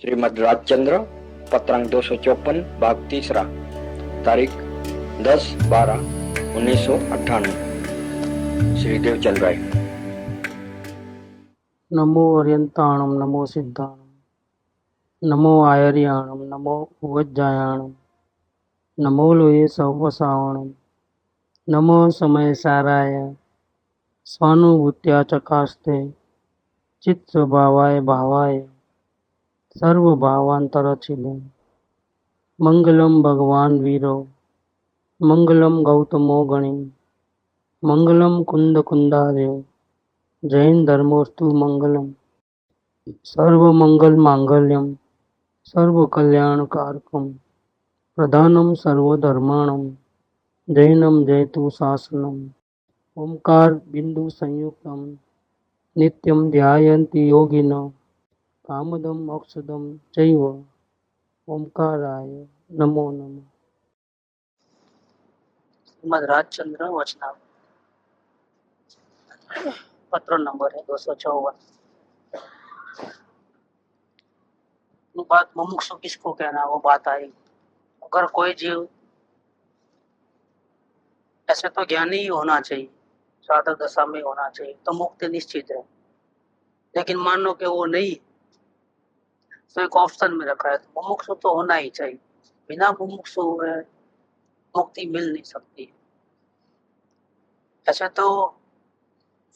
श्रीमद् राजचंद्र पत्रांक 254 भाग 3 तारीख 10/12/1998 श्री देवचंद राय। नमो अर्यंताणम नमो सिद्धाणम नमो आयर्याणम नमो उवज्जायाणम नमो लोये सवसावणम नमो समय साराय स्वानुभूत्या चकास्ते चित्त स्वभावाय भावाय सर्वभावांतरचिले मंगलम भगवान वीरो मंगलम गौतमो गणि मंगलम कुंद कुंदार्यो जैन धर्मोस्तु मंगलम सर्वमंगल मांगल्यम सर्वकल्याणकारकम प्रधानम सर्वधर्माणम जैनम जयतु शासनम ओंकार बिंदु संयुक्तम नित्यम ध्यायन्ति योगिनो कामदम मोक्षदम चैव ओंकाराय नमो नमः। श्रीमद् राजचंद्र वचना पत्र नंबर है 254। बात मुमुक्षु किसको कहना, वो बात आई। अगर कोई जीव, ऐसे तो ज्ञानी ही होना चाहिए, साधक दशा में होना चाहिए, तो मुक्ति निश्चित है। लेकिन मान लो कि वो नहीं, तो एक ऑप्शन में रखा है, तो मुमुक्षु तो होना ही चाहिए। बिना मुमुक्षु हुए मुक्ति मिल नहीं सकती। ऐसे तो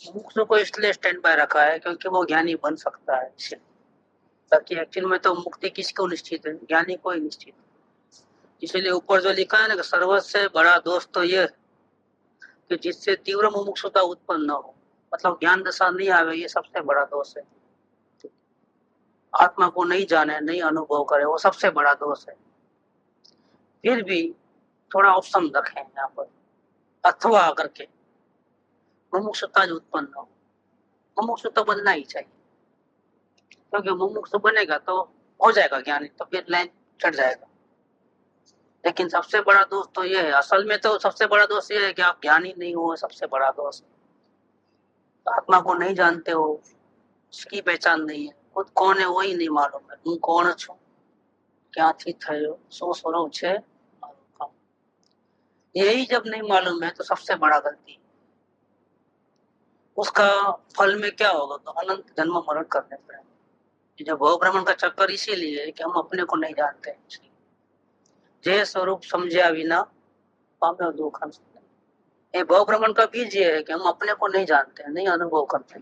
मुमुक्षु को इसलिए स्टैंड बाय रखा है क्योंकि वो ज्ञानी बन सकता है, ताकि एक्चुअल में तो मुक्ति किसको निश्चित है, ज्ञानी को ही निश्चित है। इसीलिए ऊपर जो लिखा है ना कि सर्वस्व बड़ा दोष तो ये कि जिससे तीव्र मुमुक्षुता उत्पन्न न हो, मतलब ज्ञान दशा नहीं आवे, ये सबसे बड़ा दोष है। आत्मा को नहीं जाने, नहीं अनुभव करे, वो सबसे बड़ा दोष है। फिर भी थोड़ा ऑप्शन रखें यहाँ पर, अथवा करके मुमुक्षुता जो उत्पन्न हो, मुमुक्षु तो बनना ही चाहिए, क्योंकि मुमुक्षु बनेगा तो हो जाएगा ज्ञानी, तो फिर लाइन चढ़ जाएगा। लेकिन सबसे बड़ा दोष तो ये है, असल में तो सबसे बड़ा दोष ये है कि आप ज्ञानी नहीं हो, सबसे बड़ा दोष है। आत्मा को नहीं जानते हो, उसकी पहचान नहीं है, खुद कौन है वही नहीं मालूम है। हूँ कौन छू, क्या थी थयो, सो स्वरूप छे, यही जब नहीं मालूम है तो सबसे बड़ा गलती है। उसका फल में क्या होगा, तो अनंत जन्म मरण करने पड़ेंगे। जो भव भ्रमण का चक्कर इसीलिए है कि हम अपने को नहीं जानते। जय स्वरूप समझा बिना पामे दुख। ये भव भ्रमण का बीज ये है कि हम अपने को नहीं जानते, नहीं अनुभव करते।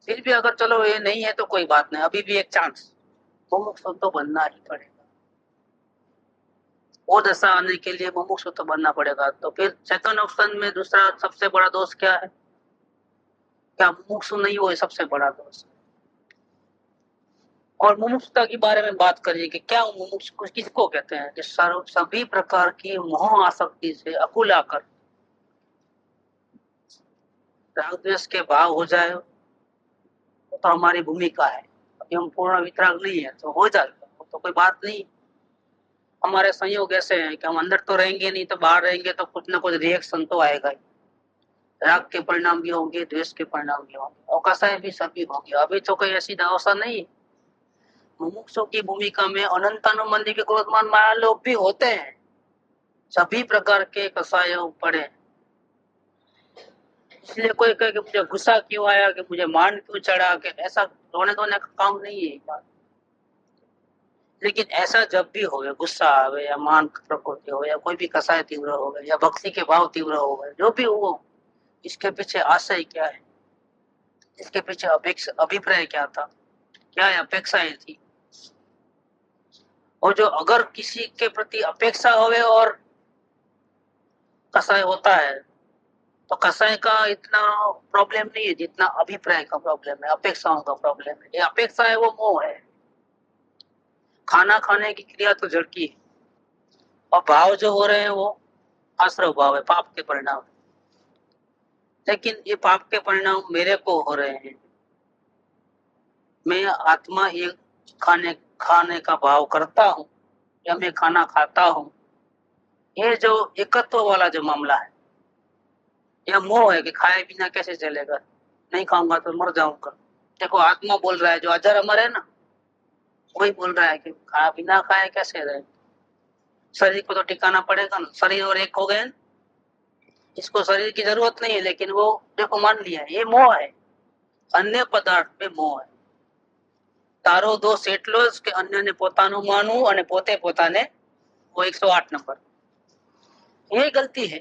फिर भी अगर चलो ये नहीं है तो कोई बात नहीं, अभी भी एक चांस, मुमुक्षु तो बनना ही पड़ेगा। वो दशा आने के लिए मुमुक्षु तो बनना पड़ेगा। तो फिर सेकंड ऑप्शन में दूसरा सबसे बड़ा दोष क्या है, क्या मुमुक्षु नहीं हो, सबसे बड़ा दोष। और मुमुक्षुता के बारे में बात करिए कि क्या मुमुक्षु किसको कहते हैं, कि सभी प्रकार की मोह आसक्ति से अकुल आकर राग द्वेष के भाव हो जाए, तो हमारी भूमिका है। अभी हम पूर्ण वितराग नहीं है तो हो जाएगा, तो कोई बात नहीं। हमारे संयोग ऐसे हैं कि हम अंदर तो रहेंगे नहीं, तो बाहर रहेंगे तो कुछ ना कुछ रिएक्शन तो आएगा ही। राग के परिणाम भी होंगे, द्वेष के परिणाम भी होंगे, अवकाशाएं भी सभी होंगे। अभी तो कोई ऐसी अवसर नहीं। मुमुक्षु की भूमिका में अनंतानुबंधी के क्रोधमान माया लोग भी होते हैं, सभी प्रकार के कसाय पड़े। इसलिए कोई कहे कि मुझे गुस्सा क्यों आया, कि मुझे मान क्यों चढ़ा, कि ऐसा रोने धोने का काम नहीं है। लेकिन ऐसा जब भी हो, गुस्सा आवे या मान प्रकृति हो या कोई भी कसाय तीव्र हो गए या भक्ति के भाव तीव्र हो गए, जो भी हो, इसके पीछे आशय क्या है, इसके पीछे अभिप्राय क्या था, क्या अपेक्षाएं थी। और जो अगर किसी के प्रति अपेक्षा होवे और कसाय होता है, तो कसाय का इतना प्रॉब्लम नहीं है जितना अभिप्राय का प्रॉब्लम है, अपेक्षाओं का प्रॉब्लम है। ये अपेक्षा है वो मोह है। खाना खाने की क्रिया तो जड़ की है, और भाव जो हो रहे हैं वो आश्रव भाव है, पाप के परिणाम। लेकिन ये पाप के परिणाम मेरे को हो रहे हैं, मैं आत्मा ये खाने का भाव करता हूँ या मैं खाना खाता हूँ, ये जो एकत्व वाला जो मामला है, यह मोह है कि खाए बिना कैसे चलेगा, नहीं खाऊंगा तो मर जाऊंगा। देखो आत्मा बोल रहा है, जो अजर अमर है ना, वही बोल रहा है कि खा बिना खाए कैसे रहे, शरीर को तो टिकाना पड़ेगा ना। शरीर और एक हो गए, इसको शरीर की जरूरत नहीं है, लेकिन वो देखो मान लिया, ये मोह है, अन्य पदार्थ पे मोह है। तारो दो सेटलो કે અન્યને પોતાનું માનવું અને પોતે પોતાને, वो 108 नंबर, ये गलती है,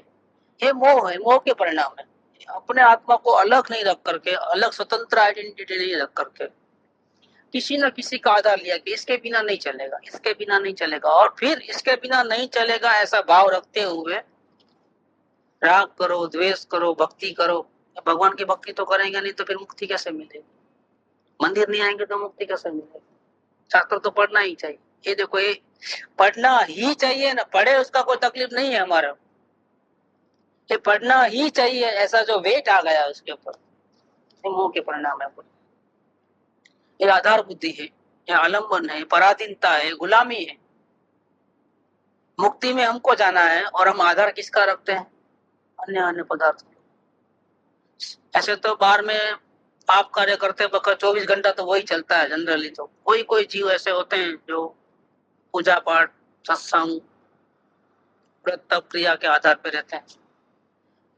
ये मोह है, मोह के परिणाम है। अपने आत्मा को अलग नहीं रख करके, अलग स्वतंत्र आइडेंटिटी नहीं रख करके किसी न किसी का आधार लिया कि इसके बिना नहीं चलेगा, इसके बिना नहीं चलेगा, और फिर इसके बिना नहीं चलेगा ऐसा भाव रखते हुए राग करो, द्वेष करो, भक्ति करो। भगवान की भक्ति तो करेंगे नहीं तो फिर मुक्ति कैसे मिलेगी? मंदिर नहीं आएंगे तो मुक्ति कैसे मिलेगी? शास्त्र तो पढ़ना ही चाहिए। ये देखो, ये पढ़ना ही चाहिए ना, पढ़े उसका कोई तकलीफ नहीं है हमारा, ये पढ़ना ही चाहिए, ऐसा जो वेट आ गया उसके ऊपर, ये मोह के परिणाम है। ये आधार बुद्धि है, ये आलम्बन है, पराधीनता है, गुलामी है। मुक्ति में हमको जाना है और हम आधार किसका रखते हैं? अन्य अन्य पदार्थ। ऐसे तो बाहर में आप कार्य करते वक्त 24 घंटा तो वही चलता है जनरली। तो कोई कोई जीव ऐसे होते हैं जो पूजा पाठ, सत्संग, व्रत तप क्रिया के आधार पे रहते हैं।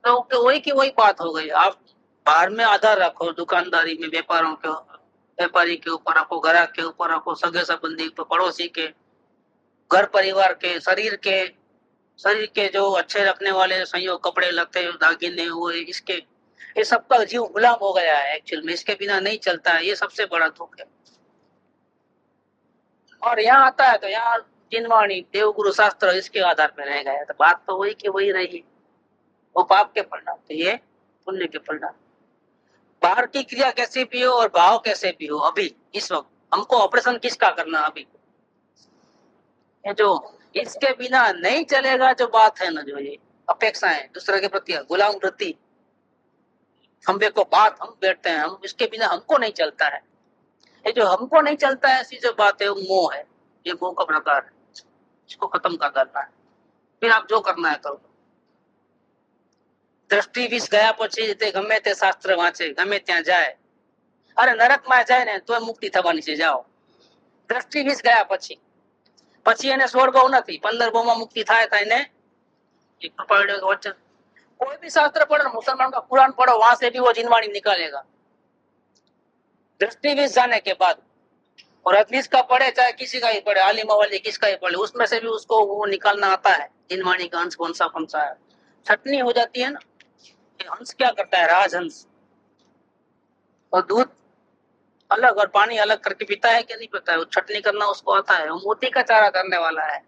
तो वही की वही बात हो गई। आप बाहर में आधार रखो, दुकानदारी में व्यापारों के, व्यापारी के ऊपर रखो, ग्राहक के ऊपर रखो, सगे संबंधी पे, पड़ोसी के, घर परिवार के, शरीर के जो अच्छे रखने वाले संयोग, कपड़े लत्ते, दागिने हुए, इसके, ये सबका जीव गुलाम हो गया है एक्चुअल में, इसके बिना नहीं चलता है। ये सबसे बड़ा दुख है। और यहाँ आता है तो यहाँ जिनवाणी, देवगुरु शास्त्र, इसके आधार पर रह गया। तो बात तो वही की वही रही, वो पाप के परिणाम, तो ये पुण्य के परिणाम। बाहर की क्रिया कैसे भी हो और भाव कैसे भी हो, अभी इस वक्त हमको ऑपरेशन किसका करना? अभी ये जो इसके बिना नहीं चलेगा जो बात है ना, जो ये अपेक्षाएं दूसरे के प्रति, गुलाम वृत्ति, हम देखो बात हम बैठते हैं, हम इसके बिना हमको नहीं चलता है, ये जो हमको नहीं चलता है ऐसी जो बात है वो मोह है। ये मोह का प्रकार है, इसको खत्म कर देना है। फिर आप जो करना है करो। દ્રષ્ટિ વિષ ગયા પછી તે ગમે તે શાસ્ત્ર વાંચે, ગમે ત્યાં જાય, અરે નરકમાં જાય ને તો મુક્તિ થવાની છે, જાઓ। દ્રષ્ટિ વિષ ગયા પછી એને સ્વર્ગ નથી, 15 ભાવમાં મુક્તિ થાય ને એક કૃપાળુ વચન। कोई भी शास्त्र पढ़ो, मुसलमान का कुरान पढ़ो, वहां से भी वो जिनवाणी निकालेगा दृष्टि विष जाने के बाद। और हदीस का पढ़े, चाहे किसी का ही पढ़े, आलिम वाली किसका ही पढ़े, उसमें से भी उसको वो निकालना आता है जिनवाणी का अंश कौन सा है। छटनी हो जाती है ना, हंस क्या करता है? राजहंस। और दूध अलग और पानी अलग करके पीता है कि नहीं पीता है? वो छटनी करना उसको आता है। वो मोती का चारा करने वाला है।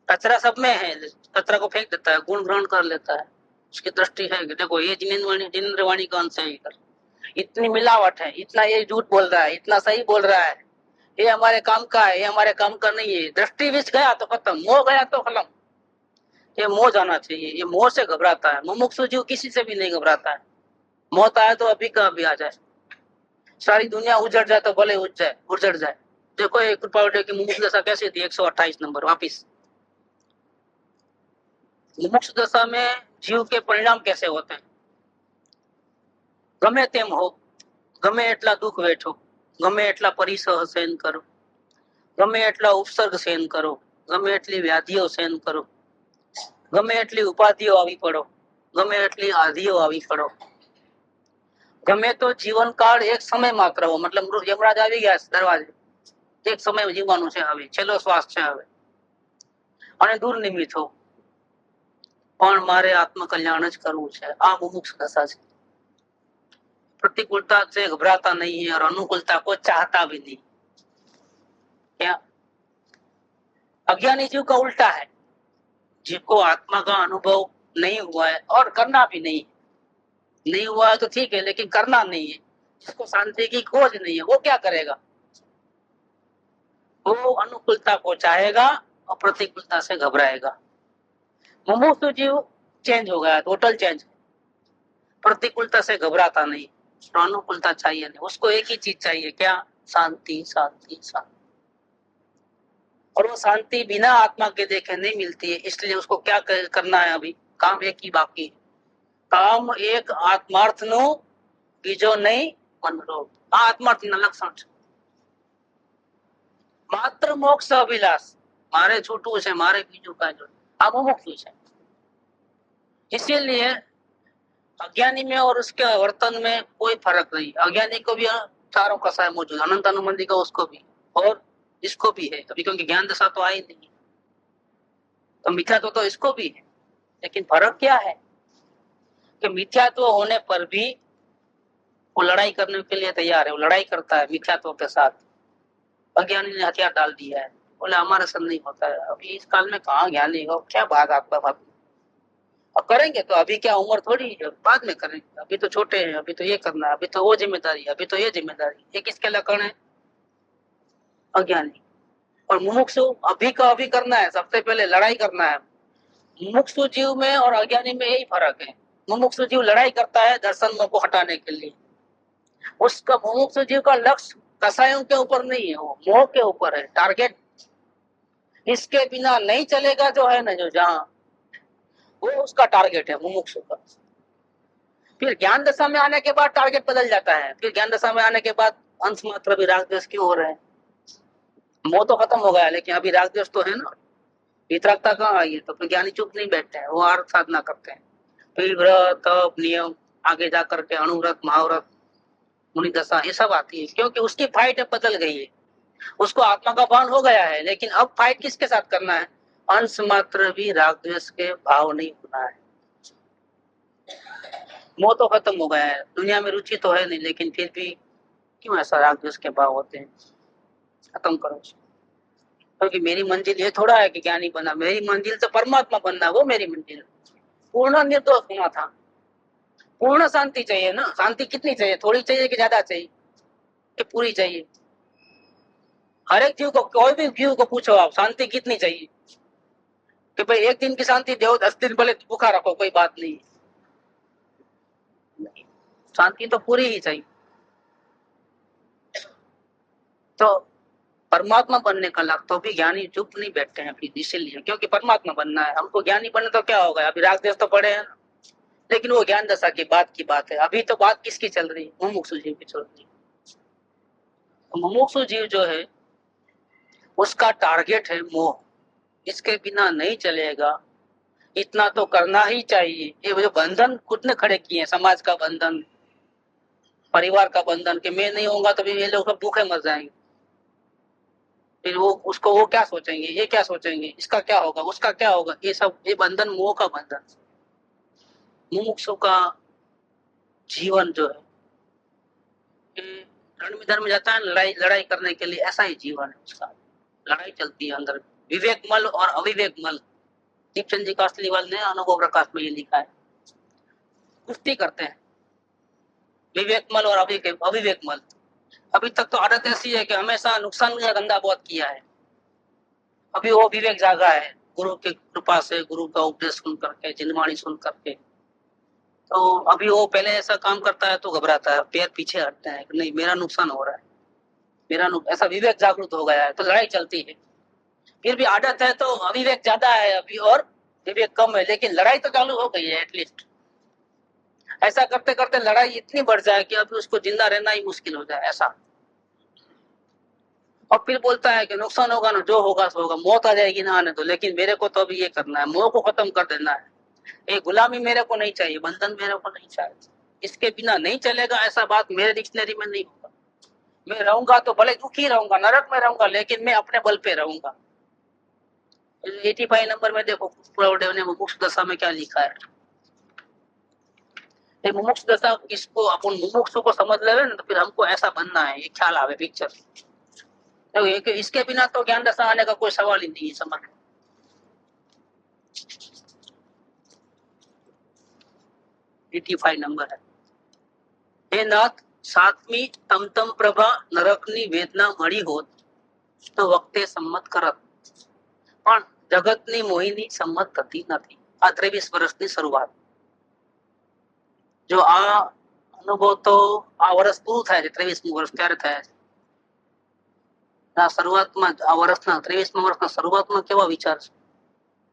कचरा सब में है, कचरा को फेंक देता है, गुण ग्रहण कर लेता है। उसकी दृष्टि है कि देखो ये जिनेन्द्रवाणी का अंश है, इधर इतनी मिलावट है, इतना ये झूठ बोल रहा है, इतना सही बोल रहा है, ये हमारे काम का है, ये हमारे काम का नहीं है। दृष्टि विष गया तो खत्म, मोह गया तो खत्म। ये मोह जाना चाहिए, ये मोह से घबराता है। मुमुक्षु जीव किसी से भी नहीं घबराता है। मौत आए तो अभी का अभी आ जाए, सारी दुनिया उजड़ जाए तो भले उजड़ जाए। देखो ये कृपावटे की मुमुक्ष दशा कैसी थी, 128 नंबर वापिस। मुमुक्ष दशा में जीव के परिणाम कैसे होते हैं? गमे तेम हो, गमे एटला दुख वेठो, गमे एटला परिसह सहन करो, गमे एटला उपसर्ग सहन करो, गमे एटली व्याधिओ सहन करो, गमे एटली उपाधिओ आवी पड़ो, गमे एटली आधिओ आवी पड़ो। गमे तो जीवन काल एक समय मात्र हो, मतलब यमराज આવી ગયા દરવાજે, એક સમય જીવવાનું છે હવે, છેલ્લો શ્વાસ છે હવે, અને દૂર નિમિત્ત હો, પણ મારે આત્મકલ્યાણ જ કરવું છે। આ મુમુક્ષ દશા છે। प्रतिकूलता से घबराता नहीं है और अनुकूलता को चाहता भी नहीं। क्या अज्ञानी जीव का उल्टा है, जिसको आत्मा का अनुभव नहीं हुआ है और करना भी नहीं हुआ है तो ठीक है, लेकिन करना नहीं है, जिसको शांति की खोज नहीं है, वो क्या करेगा? वो अनुकूलता को चाहेगा और प्रतिकूलता से घबराएगा। मुमुक्षु जीव चेंज हो गया, टोटल चेंज। प्रतिकूलता से घबराता नहीं, अनुकूलता चाहिए नहीं, उसको एक ही चीज चाहिए, क्या? शांति शांति शांति। और वो शांति बिना आत्मा के देखे नहीं मिलती है, इसलिए उसको क्या करना है? अभी काम एक ही बाकी है। काम एक आत्मार्थ नो, बीजो नहीं मनोरोग। आ आत्मार्थ ना लक्षण छे। મોક્ષ અભિલાષ, મારે છૂટવું છે, મારે બીજું કાંઈ જોઈએ, આ મુમુક્ષુ છે। इसीलिए अज्ञानी में और उसके वर्तन में कोई फर्क नहीं। अज्ञानी को भी चारों कसाय मौजूद, अनंत अनुबंधी का उसको भी और इसको भी है अभी, क्योंकि ज्ञान दशा तो आई नहीं, तो मिथ्यात्व तो इसको भी है। लेकिन फर्क क्या है कि मिथ्यात्व होने पर भी वो लड़ाई करने के लिए तैयार है, वो लड़ाई करता है मिथ्यात्व के साथ। अज्ञानी ने हथियार डाल दिया है, बोले हमारे संग नहीं होता है। अभी इस काल में कहाँ ज्ञानी हो, क्या बात आपका बात। अब करेंगे तो अभी क्या उम्र थोड़ी है, बाद में करेंगे, अभी तो छोटे हैं, अभी तो ये करना है, अभी तो वो जिम्मेदारी, अभी तो ये जिम्मेदारी। ये किसके लक्षण है? अज्ञानी। और मुमुक्षु अभी का अभी करना है, सबसे पहले लड़ाई करना है। मुमुक्षु जीव में और अज्ञानी में यही फर्क है। मुमुक्षु जीव लड़ाई करता है दर्शन को हटाने के लिए। उसका मुमुक्षु जीव का लक्ष्य कसायों के ऊपर नहीं है, वो मोह के ऊपर है, टारगेट इसके बिना नहीं चलेगा जो है ना, जो जहां वो उसका टारगेट है मुमुक्षु का। फिर ज्ञान दशा में आने के बाद टारगेट बदल जाता है। फिर ज्ञान दशा में आने के बाद अंश मात्र भी राग द्वेष क्यों हो रहे हैं? मोह तो खत्म हो गया, लेकिन अभी राग द्वेष तो है ना। वितरकता कहाँ आई है? तो फिर ज्ञानी चुप नहीं बैठते हैं, वो अर्थ साधना करते हैं। फिर व्रत तप नियम आगे जा करके अणुव्रत महाव्रत मुनि दशा ये सब आती है, क्योंकि उसकी फाइट अब बदल गई है। उसको आत्मा का भान हो गया है, लेकिन अब फाइट किसके साथ करना है? अंश मात्र भी राग द्वेष के भाव नहीं होना है। मोह तो खत्म हो गया है, दुनिया में रुचि तो है नहीं, लेकिन फिर भी क्यों ऐसा राग द्वेष के भाव होते हैं? खत्म करो, क्योंकि मेरी मंजिल ये थोड़ा है कि ज्ञानी बना, मेरी मंजिल तो परमात्मा बनना, वो मेरी मंजिल। पूर्ण निर्दोष होना था, पूर्ण शांति चाहिए ना। शांति कितनी चाहिए? थोड़ी चाहिए कि ज्यादा चाहिए कि पूरी चाहिए? हर एक जीव को, कोई भी जीव को पूछो आप, शांति कितनी चाहिए? कि भाई एक दिन की शांति दो, 10 दिन भले भूखा रखो, कोई बात नहीं, शांति तो पूरी ही चाहिए। तो परमात्मा बनने का लग तो भी ज्ञानी चुप नहीं बैठते हैं फिर, इसीलिए, क्योंकि परमात्मा बनना है हमको। ज्ञानी बनने तो क्या होगा, अभी राग द्वेष तो पड़े हैं ना, लेकिन वो ज्ञान दशा की बात है। अभी तो बात किसकी चल रही है? मुमुक्षु जीव की चल रही है। मुमुक्षु जीव जो है उसका टारगेट है मोह, इसके बिना नहीं चलेगा, इतना तो करना ही चाहिए। ये जो बंधन खुद ने खड़े किए हैं, समाज का बंधन, परिवार का बंधन, कि मैं नहीं होऊंगा तो भी ये लोग सब भूखे मर जाएंगे। फिर वो उसको वो क्या सोचेंगे, ये क्या सोचेंगे, इसका क्या होगा, उसका क्या होगा, ये सब ये बंधन मोह का बंधन। मुमुक्षु का जीवन जो है धर्म में जाता है लड़ाई करने के लिए, ऐसा ही जीवन है उसका। लड़ाई चलती है अंदर, विवेक मल और अविवेक मल। दीपचंद जी कासलीवाल ने अनुभव प्रकाश में ये लिखा है, कुश्ती करते हैं विवेक मल और अविवेक मल। अभी तक तो आदत ऐसी है कि हमेशा नुकसान का धंधा बहुत किया है। अभी वो विवेक जागा है गुरु की कृपा से, गुरु का उपदेश सुन करके, जिनवाणी सुन करके। तो अभी वो पहले ऐसा काम करता है तो घबराता है, पैर पीछे हटते हैं कि नहीं मेरा नुकसान हो रहा है, ऐसा विवेक जागृत हो गया है, तो लड़ाई चलती है। फिर भी आदत है तो अविवेक ज्यादा है अभी और विवेक कम है, लेकिन लड़ाई तो चालू हो गई है एटलीस्ट। ऐसा करते करते लड़ाई इतनी बढ़ जाए कि अभी उसको जिंदा रहना ही मुश्किल हो जाए, ऐसा। और फिर बोलता है कि नुकसान होगा ना, जो होगा सो होगा, मौत आ जाएगी ना आने दो, लेकिन मेरे को तो अभी ये करना है, मोह को खत्म कर देना है। ये गुलामी मेरे को नहीं चाहिए, बंधन मेरे को नहीं चाहिए, इसके बिना नहीं चलेगा, ऐसा बात मेरे डिक्शनरी में नहीं होगा। मैं रहूंगा तो भले दुखी रहूंगा, नरक में रहूंगा, लेकिन मैं अपने बल पे रहूंगा। 85 नंबर में देखो पुष्पराव ने मुमुक्ष दशा में क्या लिखा है। ये मुमुक्ष दशा, इसको अपन मुमुक्षु को समझ ले ना, तो फिर हमको ऐसा बनना है, ये ख्याल आवे पिक्चर। तो इसके बिना तो ज्ञान दशा आने का कोई सवाल ही नहीं है, समझ। 85 नंबर है। हे नाथ, सातमी तमतम प्रभा नरकनी वेदना मળી હોત તો વખતે સંમત કરત, પણ જગતની મોહિની સંમત થતી નથી। આ 23 વર્ષની શરૂઆત, જો આ અનુભવ તો આ વર્ષ પૂરું થાય છે, 23મું વર્ષ ત્યારે થાય છે। આ શરૂઆતમાં, આ વર્ષના 23મા વર્ષના શરૂઆતમાં કેવા વિચાર છે?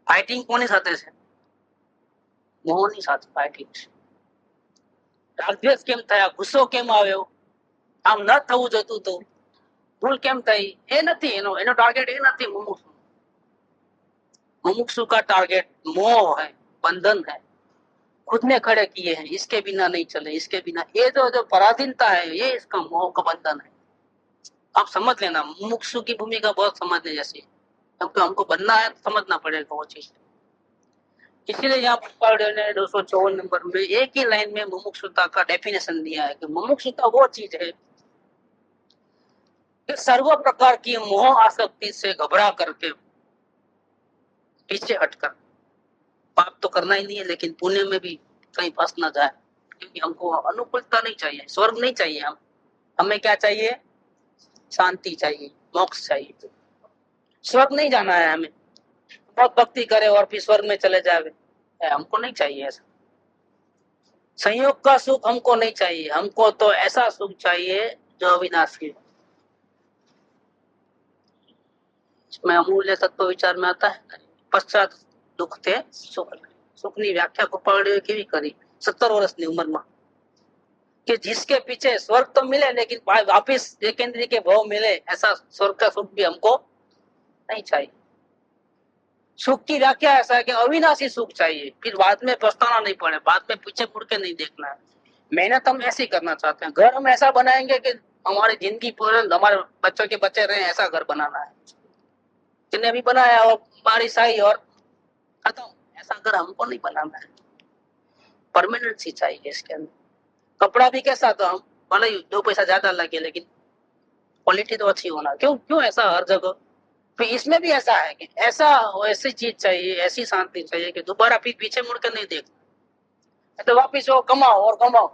ફાઇટિંગ કોની સાથે છે? મોહની સાથે ફાઇટિંગ છે। રાગદ્વેષ કેમ થયા, ગુસ્સો કેમ આવ્યો, આમ ન થવું જોતું હતું, ભૂલ કેમ થઈ એ નથી, એનો ટાર્ગેટ એ નથી। मुमुक्षु का टारगेट मोह है, बंधन है, खुद ने खड़े किए हैं, इसके बिना नहीं चले, इसके बिना, ये जो पराधीनता है ये इसका मोह का बंधन है। आप समझ लेना, मुमुक्षु की भूमिका बहुत समझने जैसी है, क्योंकि हमको बनना है तो समझना पड़ेगा वो चीज। इसीलिए यहाँ पर 254 नंबर में एक ही लाइन में मुमुक्षुता का डेफिनेशन दिया है कि मुमुक्षुता वो चीज है कि सर्व प्रकार की मोह आसक्ति से घबरा करके पीछे हटकर, पाप तो करना ही नहीं है लेकिन पुण्य में भी कहीं फंस ना जाए, क्योंकि हमको अनुकूलता नहीं चाहिए, स्वर्ग नहीं चाहिए, हमें क्या चाहिए? शांति चाहिए, मोक्ष चाहिए। स्वर्ग नहीं जाना है हमें, बहुत भक्ति करे और फिर स्वर्ग में चले जाए, हमको नहीं चाहिए ऐसा। संयोग का सुख हमको नहीं चाहिए, हमको तो ऐसा सुख चाहिए जो अविनाशी है। इसमें अमूल्य तत्व विचार में आता है, पश्चात दुख थे सुख। सुखनी व्याख्या गोपाल केवी करी 17 वर्षની ઉંમરમાં कि जिसके पीछे स्वर्ग तो मिले लेकिन वापिस एक इंद्रिय के भाव मिले, ऐसा स्वर्ग का सुख भी हमको नहीं चाहिए। सुख की व्याख्या ऐसा है कि अविनाशी सुख चाहिए, फिर बाद में पछताना नहीं पड़े, बाद में पीछे मुड़ के नहीं देखना है। मेहनत हम ऐसी करना चाहते हैं, घर हम ऐसा बनाएंगे कि हमारी जिंदगी पूरे, हमारे बच्चों के बच्चे रहे, ऐसा घर बनाना है। जिन्हें भी बनाया और बारिश आई और खत्म, ऐसा घर हमको नहीं बनाना है। परमानेंसी चाहिए इसके अंदर। कपड़ा भी कैसा, तो हम भले ही 2 पैसा ज्यादा लगे लेकिन क्वालिटी तो अच्छी होना। क्यों ऐसा हर जगह? फिर इसमें भी ऐसा है कि ऐसा ऐसी चीज चाहिए, ऐसी शांति चाहिए कि दोबारा फिर पीछे मुड़ के नहीं देखना, तो वापिस वो कमाओ और कमाओ,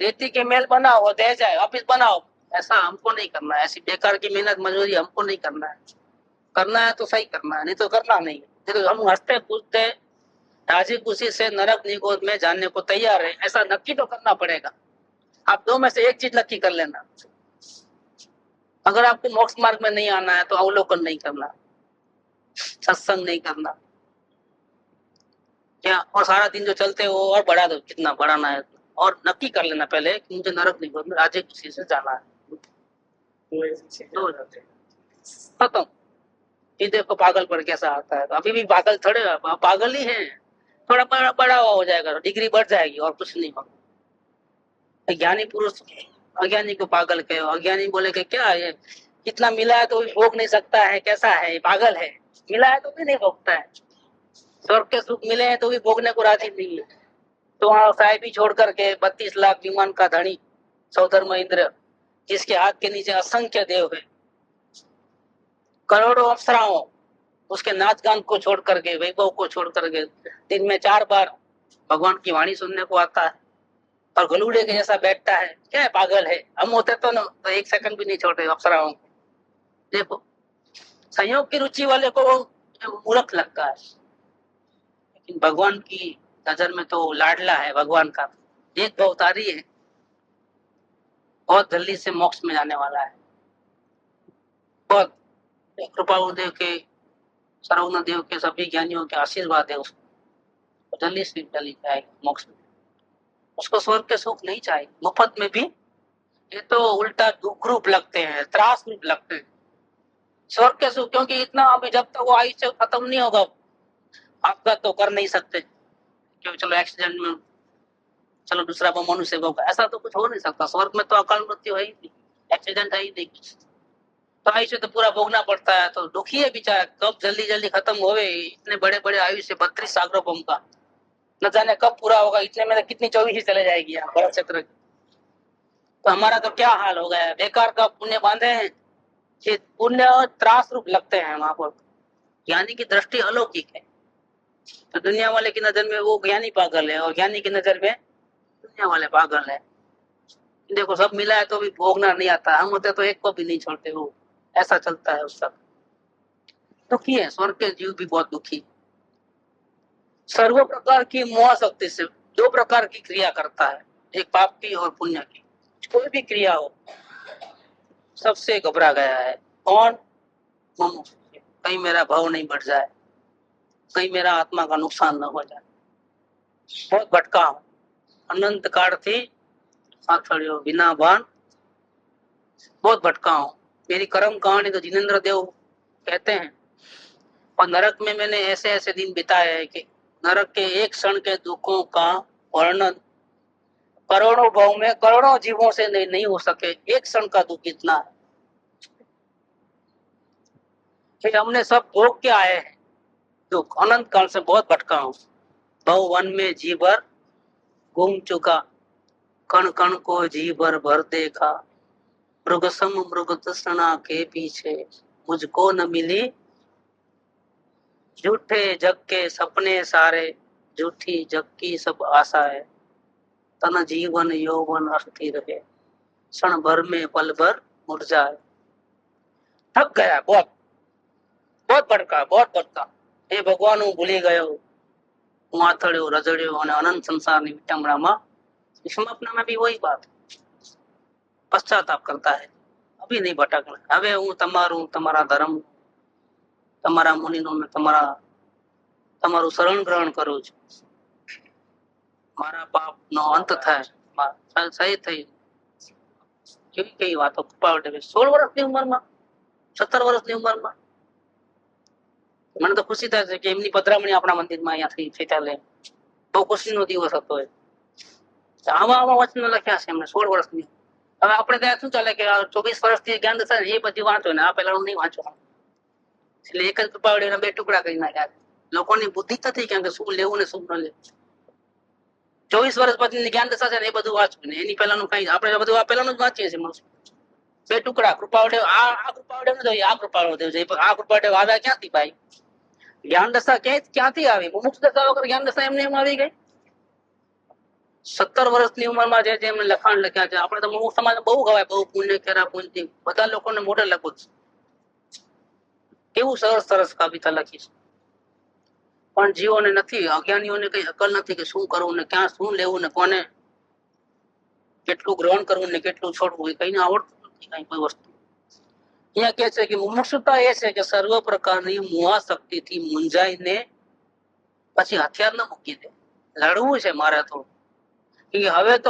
रेती के महल बनाओ और दे जाए, वापिस बनाओ, ऐसा हमको नहीं करना है। ऐसी बेकार की मेहनत मजदूरी हमको नहीं करना है। करना है तो सही करना है, नहीं तो करना नहीं है। तो हम हंसते कूदते राजी खुशी से नरक निगोद में जाने को तैयार है, ऐसा नक्की तो करना पड़ेगा। आप 2 में से एक चीज नक्की कर लेना। अगर आपको मोक्ष मार्ग में नहीं आना है तो अवलोकन नहीं करना, सत्संग नहीं करना, क्या और सारा दिन जो चलते हो और बढ़ा दो कितना बढ़ाना है, और नक्की कर लेना पहले कि मुझे नरक निगोद में राजी खुशी से जाना है। खत्म। ये देखो पागल पर कैसा आता है, तो अभी भी पागल थोड़े पागल ही है, थोड़ा बड़ा हो जाएगा, डिग्री बढ़ जाएगी और कुछ नहीं होगा। ज्ञानी पुरुष अज्ञानी को पागल कहे, अज्ञानी बोले कि क्या है, इतना मिला है तो भी भोग नहीं सकता है, कैसा है, पागल है, मिला है तो भी नहीं भोगता है। स्वर्ग के सुख मिले हैं तो भी भोगने को राजी नहीं है। तो वहां साहिबी छोड़ करके 32 लाख विमान का धनी सौधर्म इंद्र, जिसके हाथ के नीचे असंख्य देव है, करोड़ों अप्सराओं, उसके नाच गान को छोड़ करके, वैभव को छोड़ करके दिन में 4 बार भगवान की वाणी सुनने को आता है और गलूड़े के जैसा बैठता है। क्या है, पागल है। हम होते तो न तो 1 सेकंड भी नहीं छोड़ते अप्सराओं को। देखो संयोग की रुचि वाले को मूर्ख लगता है, लेकिन भगवान की नजर में तो लाडला है भगवान का। एक अवतारी है, बहुत जल्दी से मोक्ष में जाने वाला है। बहुत कृपा देव के, सर्वज्ञ देव के, सभी ज्ञानियों के आशीर्वाद है, उसको जल्दी से चली जाएगा मोक्ष में। उसको स्वर्ग के सुख नहीं चाहिए मुफ्त में भी। ये तो उल्टा दुख रूप लगते हैं, त्रास रूप लगते हैं स्वर्ग के सुख, क्योंकि इतना अभी जब तक वो आयुष्य खत्म नहीं होगा आपका तो कर नहीं सकते। क्यों, चलो एक्सीडेंट में, चलो दूसरा मनुष्य होगा, ऐसा तो कुछ हो नहीं सकता। स्वर्ग में तो अकाल मृत्यु है ही नहीं, एक्सीडेंट है ही नहीं, तो आयुष्य तो पूरा भोगना पड़ता है। तो दुखी है बेचारा, कब जल्दी खत्म होवे। इतने बड़े बड़े आयुष्य 32 सागरों का, न जाने कब पूरा होगा। इतने में कितनी 24 चले जाएगी भरत क्षेत्र की। तो हमारा तो क्या हाल हो गया है, बेकार का पुण्य बांधे हैं, ये पुण्य त्रास रूप लगते हैं वहां पर। ज्ञानी की दृष्टि अलौकिक है, तो दुनिया वाले की नजर में वो ज्ञानी पागल है और ज्ञानी की नजर में दुनिया वाले पागल है। देखो सब मिला है तो भी भोगना नहीं आता, हम होते तो एक को भी नहीं छोड़ते, वो ऐसा चलता है उस सब। दुखी है, स्वर्ग के जीव भी बहुत दुखी। सर्व प्रकार की मोह शक्ति से 2 प्रकार की क्रिया करता है, एक पाप की और पुण्य की। कोई भी क्रिया हो सबसे घबरा गया है। कौन? कहीं मेरा भाव नहीं बढ़ जाए, कहीं मेरा आत्मा का नुकसान न हो जाए। बहुत भटका हूं, अनंत काल थी साथड़ियों बिना बाण, बहुत भटका हूं, मेरी कर्म कहानी तो जिनेंद्र देव कहते हैं, और नरक में मैंने ऐसे ऐसे दिन बिताए हैं कि नरक के एक क्षण के दुखों का वर्णन करोड़ों भाव में करोड़ों जीवों से नहीं हो सके। एक क्षण का दुख इतना है कि हमने सब भोग के आए हैं दुख। अनंत काल से बहुत भटका हूं, भव वन में जी भर घूम चुका, कण कण को जी भर देखा, मृग सम मृग तृष्णा के पीछे मुझको न मिली, झूठे जग के सपने सारे, झूठी जग की सब आशाएं, तन जीवन यौवन अस्थिर रहे, क्षण भर में पल भर मुरझाए। थक गया, बहुत बहुत भटका, बहुत भटका। हे भगवान, હું ભૂલી ગયો, હું આથડ્યો રજડ્યો અને અનંત સંસારની વિટંબણામાં। इसमें अपना में भी वही बात, पश्चाताप करता है, अभी नहीं भटकना। હવે હું તમારું, તમારા ધર્મ, તમારા મુનિનો ને તમારું શરણ ગ્રહણ કરું છું। મારા પાપનો અંત થાય, સહી થઈ। કેવી કેવી વાતો કૃપાળ દેવે 16 વર્ષની ઉંમરમાં, 17 વર્ષની ઉંમરમાં। મને તો ખુશી થાય છે કે એમની પધરામણી આપણા મંદિરમાં અહીંયાથી થઈ ચાલે, બહુ ખુશીનો દિવસ હતો એ। આવા આવા વચનો લખ્યા છે એમને 16 વર્ષની। હવે આપણે ત્યાં શું ચાલે કે 24 વર્ષથી જ્ઞાન દશા એ બધી વાંચો ને આ પેલાનું નહીં વાંચવાનું, એટલે એક જ કૃપાવડીના 2 ટુકડા કરી નાખ્યા। લોકોની બુદ્ધિ નથી કે શું લેવું ને શું ન લેવું। 24 વર્ષ પછી જ્ઞાન દશા છે ને એ બધું વાંચવું ને એની પહેલાનું કઈ, આપણે બધું આ પહેલાનું જ વાંચીએ છીએ। 2 ટુકડા કૃપાવડે, આ કૃપાવડે ન જોઈએ, આ કૃપાવડે જોઈએ। આ કૃપાવડે આવ્યા ક્યાંથી ભાઈ? જ્ઞાન દશા ક્યાંથી આવી? મુમુક્ષ દશા વગર જ્ઞાન દશા એમને એમ આવી ગઈ? 17 વર્ષની ઉંમરમાં જે એમને લખાણ લખ્યા છે, આપણે તો મુમુક્ષ સમાજ બહુ ગવાય, બહુ પુણ્ય કર્યા, પુણ્ય બધા લોકોને મોઢે લખું છું, કેવું સરસ સરસ કવિતા લખી છે। પણ જીવોને નથી, અજ્ઞાનીઓને કઈ અકલ નથી કે શું કરવું ને ક્યાં શું લેવું ને કોને કેટલું ગ્રહણ કરવું ને કેટલું છોડવું, એ કઈને આવડતું નથી કઈ કોઈ વસ્તુ। અહીંયા કે છે કે મુમુક્ષુતા એ છે કે સર્વ પ્રકારની મોહાશક્તિથી મૂંઝાઈને પછી હથિયાર ન મૂકી દે। લડવું છે મારે તો,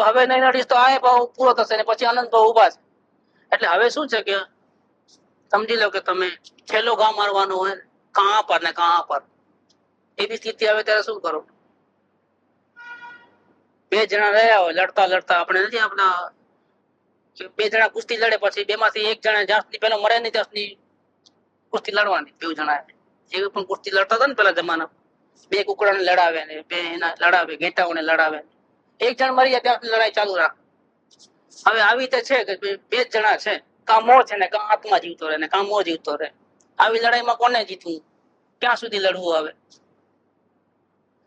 હવે નહીં લડીશ તો આ ભાવ પૂરો થશે ને પછી અનંત ભાવ ઉભા છે। એટલે હવે શું છે કે સમજી લો કે તમે છેલ્લો ઘા મારવાનો હોય, કાં પર ને કાં પર, એવી સ્થિતિ આવે ત્યારે શું કરો? 2 જણા રહ્યા હોય, લડતા લડતા, આપણે નથી આપણા 2 જણા કુસ્તી લડે, પછી 2 માંથી 1 જણા જ્યાં સુધી પેલો મરે નહીં ત્યાં સુધી કુસ્તી લડવાની। 2 જણા એવી પણ કુસ્તી લડતા હતા ને પેલા જમાના, 2 કુકડાને લડાવે ને 2 એના લડાવે, ઘેટાઓને લડાવે, 1 જણ મરી જાય ત્યાં સુધી લડાઈ ચાલુ રાખે। હવે આવી રીતે છે કે 2 જણા છે, કાં મોહ છે ને કાં આત્મા જીવતો રહે ને કાં મોહ જીવતો રહે। આવી લડાઈમાં કોને જીતવું? ક્યાં સુધી લડવું? હવે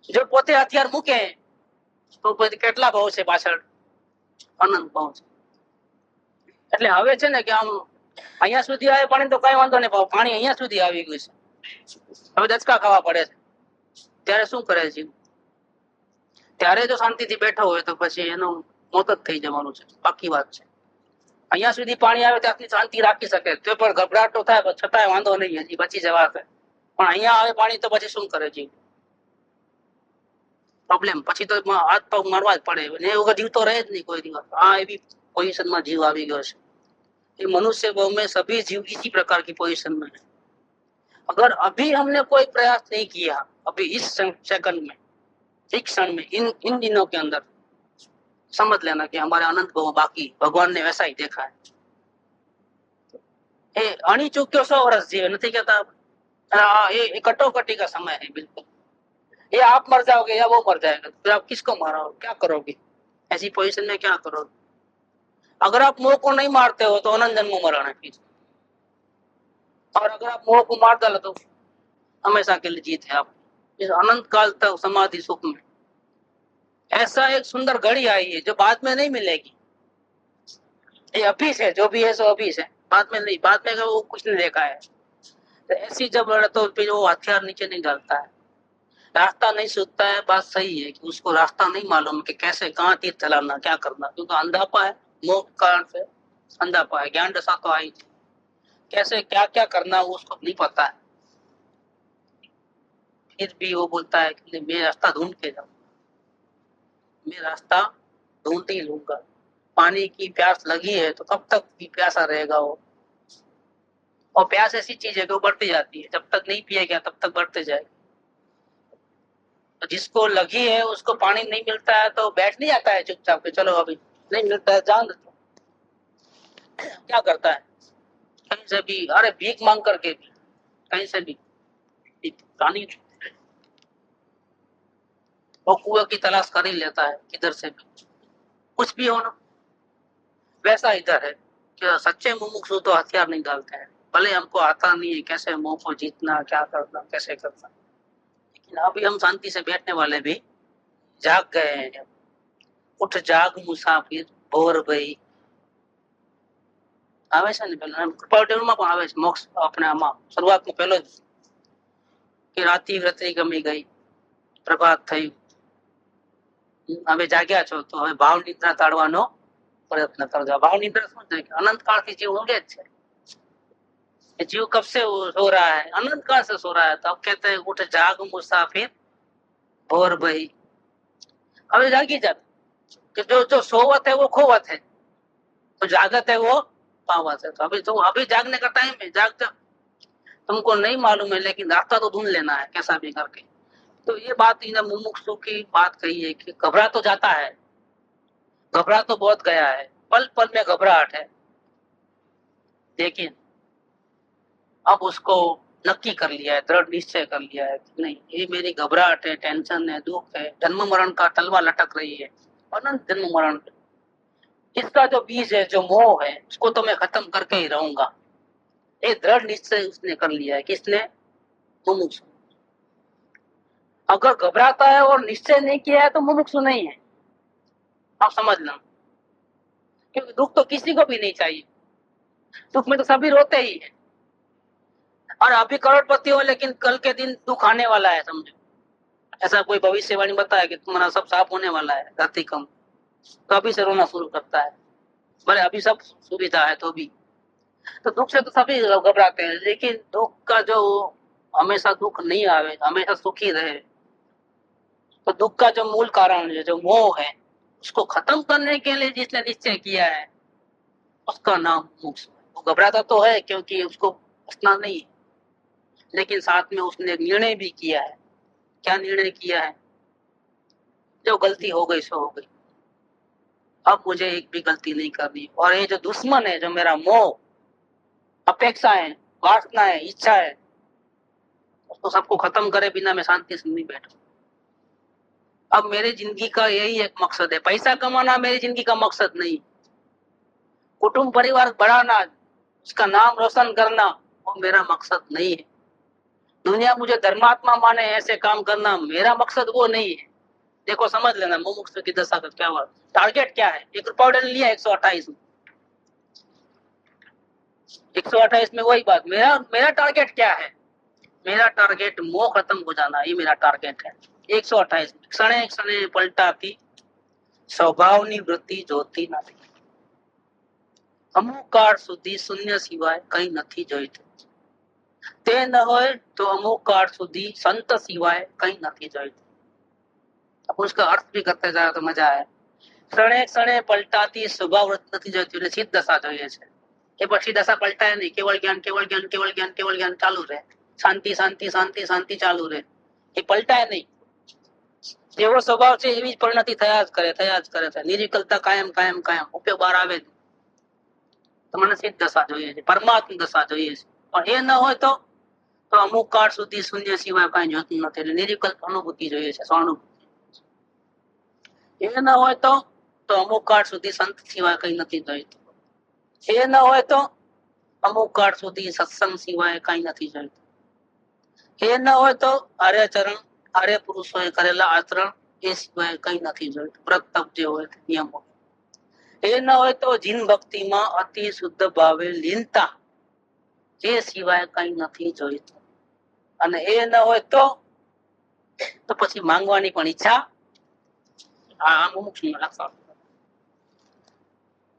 જો પોતે હથિયાર મૂકે તો પછી કેટલા ભાવ છે પાછળ? અનંત ભાવ છે। એટલે હવે છે ને કે આમ અહીંયા સુધી આવે પાણી તો કઈ વાંધો નહીં, પાણી અહીંયા સુધી આવી ગયું છે, હવે દચકા ખાવા પડે છે। ત્યારે શું કરે છે? ત્યારે જો શાંતિથી બેઠો હોય તો પછી એનું મોત જ થઈ જવાનું છે, પાકી વાત છે। અહીંયા સુધી પાણી આવે ત્યાંથી શાંતિ રાખી શકે તો પણ ગભરાટો થાય, છતાંય વાંધો નહીં, હજી બચી જવાશે। પણ અહીંયા આવે પાણી તો પછી શું કરે જીવ? પ્રોબ્લેમ, પછી તો હાથ પગ મારવા જ પડે ને, એ વગર જીવતો રહે જ નહીં કોઈ દિવસ। આ એવી પોઝિશનમાં जीव આવી ગયો છે। ये मनुष्य भाव में सभी जीव इसी प्रकार की पोजीशन में है। अगर अभी हमने कोई प्रयास नहीं किया, अभी इस सेकंड में, एक क्षण में, इन दिनों के अंदर, समझ लेना कि हमारे अनंत भाव बाकी, भगवान ने वैसा ही देखा है। ये अणी चुक्यो 100 वर्ष जीवे, नहीं कहता ये कटोकटी का समय है बिल्कुल। ये आप मर जाओगे या वो मर जाएगा, फिर आप किसको मारोगे, क्या करोगे? ऐसी पोजीशन में क्या करोगे? अगर आप मोह को नहीं मारते हो तो अनंत जन्म मरण है, और अगर आप मोह को मार डालो तो हमेशा के लिए जीत है। आप इस अनंत काल तक समाधि सुख में ऐसा एक सुंदर घड़ी आई है जो बाद में नहीं मिलेगी। ये अभी से, जो भी है सो अभी से, बाद में नहीं, बाद में वो कुछ नहीं देखा है। तो ऐसी जब लड़े तो फिर वो हथियार नीचे नहीं डालता है, रास्ता नहीं सूझता है। बात सही है कि उसको रास्ता नहीं मालूम कि कैसे कहाँ तीर चलाना, क्या करना, क्योंकि अंधापा है, मोह कारण से अंधापा है। ज्ञान दशा तो आई, कैसे क्या क्या करना वो उसको नहीं पता है, फिर भी वो बोलता है कि मैं रास्ता ढूंढ के जाऊं, मैं रास्ता ढूंढ ही लूंगा। पानी की प्यास लगी है तो कब तक भी प्यासा रहेगा वो? और प्यास ऐसी चीज है कि वो बढ़ती जाती है, जब तक नहीं पिएगा तब तक बढ़ते जाएगी। तो जिसको लगी है उसको पानी नहीं मिलता है तो बैठ नहीं जाता है चुपचाप के, चलो अभी नहीं मिलता है जान दो। क्या करता है, कहीं से भी, अरे भीख मांग करके भी, कहीं से भी पानी, और कुएं की तलाश कर ही लेता है किधर से भी, कुछ भी हो ना। वैसा इधर है कि सच्चे मुमुक्षु तो हथियार नहीं डालते हैं, भले हमको आता नहीं है कैसे मोह को जीतना, क्या करना, कैसे करना, लेकिन अभी हम शांति से बैठने वाले भी जाग गए हैं। उठ जाग मुसाफिर भोर भई, આવે છે ને પેલા કૃપાવટીમાં પણ આવે છે મોક્ષ આપણે આમાં શરૂઆતમાં પહેલો જ કે રાત્રિ વ્રતિ ગમી ગઈ પ્રભાત થયું, હવે જાગ્યા છો તો હવે ભાવ નિદ્રા તાળવાનો प्रयत्न करજો। भाव निद्रा શું છે કે अनंत काल થી जीव ઊંઘે જ છે, जीव कब से सो रहा है, अनंत काल से सो रहा है। तो अब कहते हैं उठ जाग मुसाफिर भोर भई, હવે જાગી जा कि जो सोवत है वो खोवत है, तो जागत है वो पावत है। तो अभी जागने का टाइम है, जाग जा। तुमको नहीं मालूम है लेकिन रास्ता तो ढूंढ लेना है कैसा भी करके। तो ये बात इन्हें मुमुक्षु की बात कही है कि घबरा तो जाता है, घबरा तो बहुत गया है, पल पल में घबराहट है, लेकिन अब उसको नक्की कर लिया है, दृढ़ निश्चय कर लिया है कि नहीं ये मेरी घबराहट है, टेंशन है, दुख है, जन्म मरण का तलवा लटक रही है, अनंत जन्म मरण, इसका जो बीज है, जो मोह है, उसको तो मैं खत्म करके ही रहूंगा। ये दृढ़ निश्चय उसने कर लिया है, किसने, मुमुक्षु। अगर घबराता है और निश्चय नहीं किया है तो मुमुक्षु नहीं है, आप समझ लो। क्योंकि दुख तो किसी को भी नहीं चाहिए, दुख में तो सभी रोते ही है। और अभी करोड़पति हो लेकिन कल के दिन दुख आने वाला है, समझो। ऐसा कोई भविष्यवाणी बताया कि तुम्हारा सब साफ होने वाला है, धरती कम, तो अभी से रोना शुरू करता है। भले अभी सब सुविधा है तो भी, तो दुख से तो सभी घबराते हैं, लेकिन दुख का जो हमेशा दुख नहीं आवे, हमेशा सुखी रहे, तो दुख का जो मूल कारण है, जो मोह है, उसको खत्म करने के लिए जिसने निश्चय किया है उसका नाम मोक्ष। वो घबराता तो है क्योंकि उसको बचना नहीं है, लेकिन साथ में उसने निर्णय भी किया है। क्या निर्णय किया है, जो गलती हो गई सो हो गई, अब मुझे एक भी गलती नहीं करनी। और ये जो दुश्मन है, जो मेरा मोह, अपेक्षा है, वासना है, इच्छा है, उसको सबको खत्म करे बिना मैं शांति से नहीं बैठूं। अब मेरी जिंदगी का यही एक मकसद है, पैसा कमाना मेरी जिंदगी का मकसद नहीं, कुटुंब परिवार बढ़ाना, उसका नाम रोशन करना, वो मेरा मकसद नहीं है। दुनिया मुझे धर्मात्मा माने ऐसे काम करना मेरा मकसद वो नहीं है। देखो समझ लेना मुमुक्षु की दशा का क्या हुआ, टारगेट क्या है। 1 रुपया लिया 128 में, 128 में वही बात, मेरा टारगेट क्या है, मेरा टारगेट मोह खत्म हो जाना, ये मेरा टारगेट है। 128 क्षणे क्षणे पलटाती स्वभावनी वृत्ति जोती નથી, અમુક કાળ સુધી શૂન્ય સિવાય કઈ નથી જોઈતું, તે ન હોય તો અમુક કાળ સુધી સંત સિવાય કઈ નથી જોઈતું। अब उसका अर्थ भी करते जाए तो मजा आए। क्षणे क्षणे पलटाती स्वभाव वृत्ति નથી જોઈતી, એટલે સિદ્ધ દશા જોઈએ છે। એ પછી દશા પલટાય નહીં, કેવળ જ્ઞાન કેવળ જ્ઞાન કેવળ જ્ઞાન કેવળ જ્ઞાન ચાલુ રહે, શાંતિ શાંતિ શાંતિ શાંતિ ચાલુ રહે, એ પલટાય નહીં। જેવો સ્વભાવ છે એવી જ પરિણતિ થયા જ કરે, નિર્વિકલ્પતા કાયમ કાયમ કાયમ, ઉપયોગ બહાર આવે જ। તો મને સિદ્ધ દશા જોઈએ છે, પરમાત્મા દશા જોઈએ છે। પણ એ ન હોય તો અમુક કાળ સુધી શૂન્ય સિવાય કાંઈ જોતું નથી, એટલે નિર્વિકલ્પ અનુભૂતિ જોઈએ છે, સ્વાનુભૂતિ। એ ન હોય તો અમુક કાળ સુધી સંત સિવાય કઈ નથી જોઈતું, એ ન હોય તો અમુક કાળ સુધી સત્સંગ સિવાય કઈ નથી જોઈતું, એ ન હોય તો આર્યચરણ આર્ય પુરુષોએ કરેલા આચરણ એ સિવાય કઈ નથી જોઈતું, વ્રત તપ જે હોય નિયમો। એ ન હોય તો જીન ભક્તિમાં અતિ શુદ્ધ ભાવે લીનતા, એ સિવાય કઈ નથી જોઈતું। અને એ ન હોય તો પછી માંગવાની પણ ઈચ્છા, આ મુમુક્ષુનું લક્ષણ।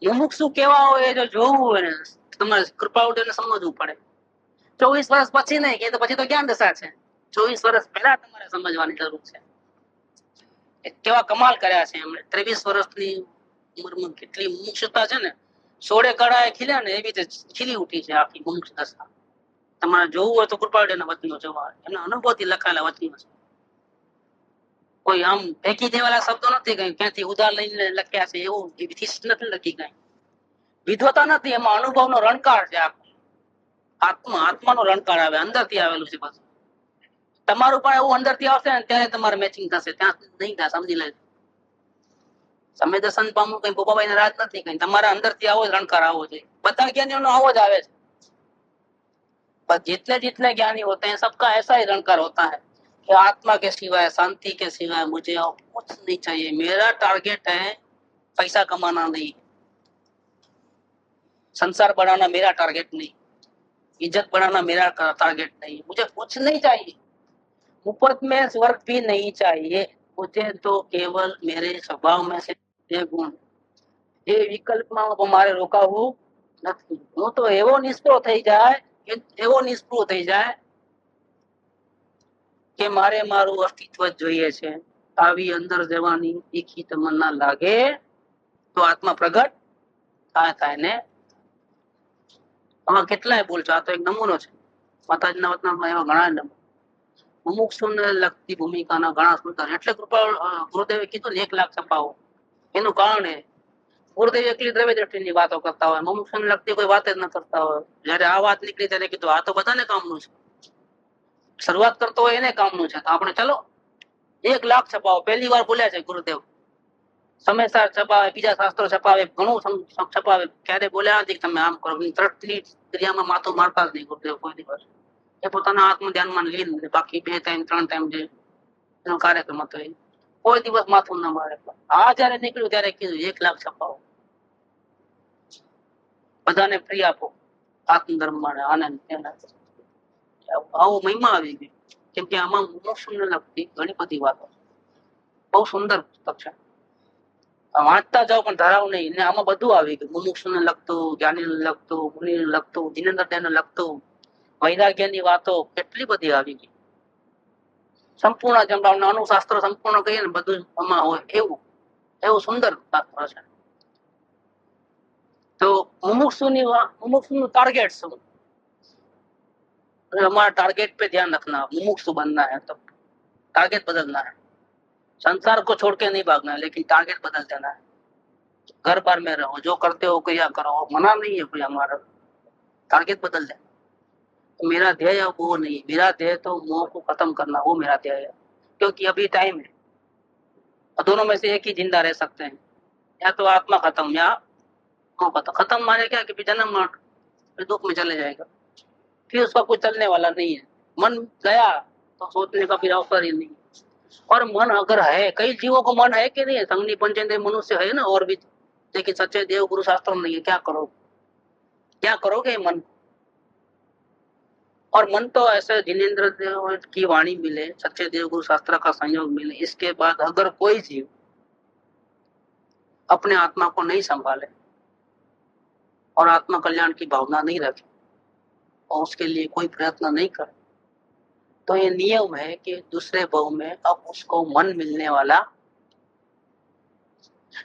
મુમુક્ષુ કેવા હોય જો જોવું હોય ને તમારે કૃપાવટીને સમજવું પડે। 24 વર્ષ પછી નહીં કે, તો પછી તો જ્ઞાન દશા છે, 24 વર્ષ પહેલા તમારે સમજવાની જરૂર છે। કેવા કમાલ કર્યા છે એમણે, 23 વર્ષની ઉંમરમાં કેટલી મુમુક્ષુતા છે ને, સોળે કળાએ ખીલ્યા ને એવી રીતે ખીલી ઉઠી છે આખી મુમુક્ષ દશા। તમારે જોવું હોય તો કૃપાળુના વચનો જોવા, એમના અનુભવથી લખાયેલા વચનો છે. કોઈ આમ ફેંકી દેવાના શબ્દો નથી, કઈ ક્યાંથી ઉધાર લઈને લખ્યા છે એવું નથી લખી કઈ. વિદ્વતા નથી, એમાં અનુભવનો રણકાર છે. આત્માનો રણકાર આવે, અંદરથી આવેલું છે. બસ તમારું પણ એવું અંદરથી આવશે ને ત્યારે તમારે મેચિંગ થશે, ત્યાં નહીં થાય. સમજી લેજો. તમે દર્શન પામવું કઈ ગોપાભાઈ રાજ નથી, કઈ તમારા અંદરથી આવો જ રણકાર આવો છે. બધા જ્ઞાનીઓનો આવો જ આવે છે. पर जितने जितने ज्ञानी होते हैं सबका ऐसा ही रणकार होता है कि आत्मा के सिवाय, शांति के सिवाय मुझे और कुछ नहीं चाहिए. मेरा टारगेट है पैसा कमाना नहीं, संसार बढ़ाना मेरा टारगेट नहीं, इज्जत बढ़ाना मेरा टारगेट नहीं. मुझे कुछ नहीं चाहिए, मुफ्त में स्वर्ग भी नहीं चाहिए. मुझे तो केवल मेरे स्वभाव में से ये गुण, ये विकल्प में मारे रोकाવું નથી. હું તો એવો નિષ્ફળ થઈ જાય, એવો નિષ્ફળ થઈ જાય કે મારે મારું અસ્તિત્વ જ જોઈએ છે. આવી અંદર જવાની તીખી તમન્ના લાગે તો આત્મા પ્રગટ થાય ને. આમાં કેટલાય બોલ છે. આ તો એક નમૂનો છે. માતાજીના વતનમાં એવા ઘણા નમૂના. મુમુક્ષુને લગતી ભૂમિકાના ઘણા સુંદર. એટલે કૃપા ગુરુદેવે કીધું ને 1 લાખ છપાવો. એનું કારણ એ ગુરુદેવ એકલી દ્રવ્ય દ્રષ્ટિની વાતો કરતા હોય, મુમુક્ષુને લગતી કોઈ વાત જ ન કરતા હોય. જયારે આ વાત નીકળી ત્યારે કીધું આ તો બધાને કામનું છે. શરૂઆત કરતો હોય એને કામનું છે. તો આપણે ચલો 1 લાખ છપાવો. પહેલી વાર બોલ્યા છે ગુરુદેવ. સમયસાર છપાવે, બીજા શાસ્ત્રો છપાવે, ઘણું છપાવે. ક્યારે બોલ્યા નથી તમે આમ કરો. તરતની ક્રિયામાં માથું મારતા જ નહીં ગુરુદેવ કોઈ દિવસ. એ પોતાના આત્મ ધ્યાનમાં લીન, બાકી 2 ટાઈમ 3 ટાઈમ જે એનો કાર્યક્રમ હતો એ કોઈ દિવસ માથું ના મારે. આ જયારે નીકળ્યું ત્યારે કીધું 1 લાખ છપાવો, બધાને ફ્રી આપો, આત્મધર્મ માં આનંદ. આવો મહિમા આવી ગયો. કેમ કે આમાં મોક્ષને લગતી ઘણી બધી વાતો. બહુ સુંદર પુસ્તક છે. વાંચતા જાઓ પણ ધરાવ નહીં. ને આમાં બધું આવી ગયું. મુમુક્ષુને લગતું, જ્ઞાનીને લગતું, મુનિને લગતું, જીનેન્દ્રને લગતું, વૈરાગ્યની વાતો કેટલી બધી આવી ગઈ. સંપૂર્ણ જેમ અનુશાસ્ત્ર સંપૂર્ણ કહીએ ને બધું આમાં હોય એવું સુંદર શાસ્ત્ર છે. તો मुमुक्षु टारगेट શું? हमारा टारगेट पे ध्यान रखना. मुमुक्षु बनना है तो टारगेट बदलना है. संसार को छोड़ के नहीं भागना है, लेकिन टारगेट बदल देना है. घर बार में रहो, जो करते हो किया करो, मना नहीं है कोई. हमारा टारगेट बदल दे. तो मेरा ध्येय वो नहीं, मेरा ध्येय तो मोह को खत्म करना, वो मेरा ध्येय है. क्योंकि अभी टाइम है, दोनों में से एक ही जिंदा रह सकते हैं. या तो आत्मा खत्म या खत्म. माने क्या कि जन्म फिर दुख में चले जाएगा, फिर उसका कुछ चलने वाला नहीं है. मन गया तो सोचने का फिर अवसर ही नहीं. और मन अगर है, कई जीवों को मन है कि नहीं है, संगनी पंचेंद्रिय मनुष्य है ना और भी, लेकिन सच्चे देव गुरु शास्त्र नहीं है. क्या करोगे मन? और मन तो ऐसे जिनेंद्र देव की वाणी मिले, सच्चे देव गुरु शास्त्र का संयोग मिले, इसके बाद अगर कोई जीव अपने आत्मा को नहीं संभाले और आत्मा कल्याण की भावना नहीं रखे और उसके लिए कोई प्रयत्न नहीं करे, तो ये नियम है कि दूसरे भाव में अब उसको मन मिलने वाला.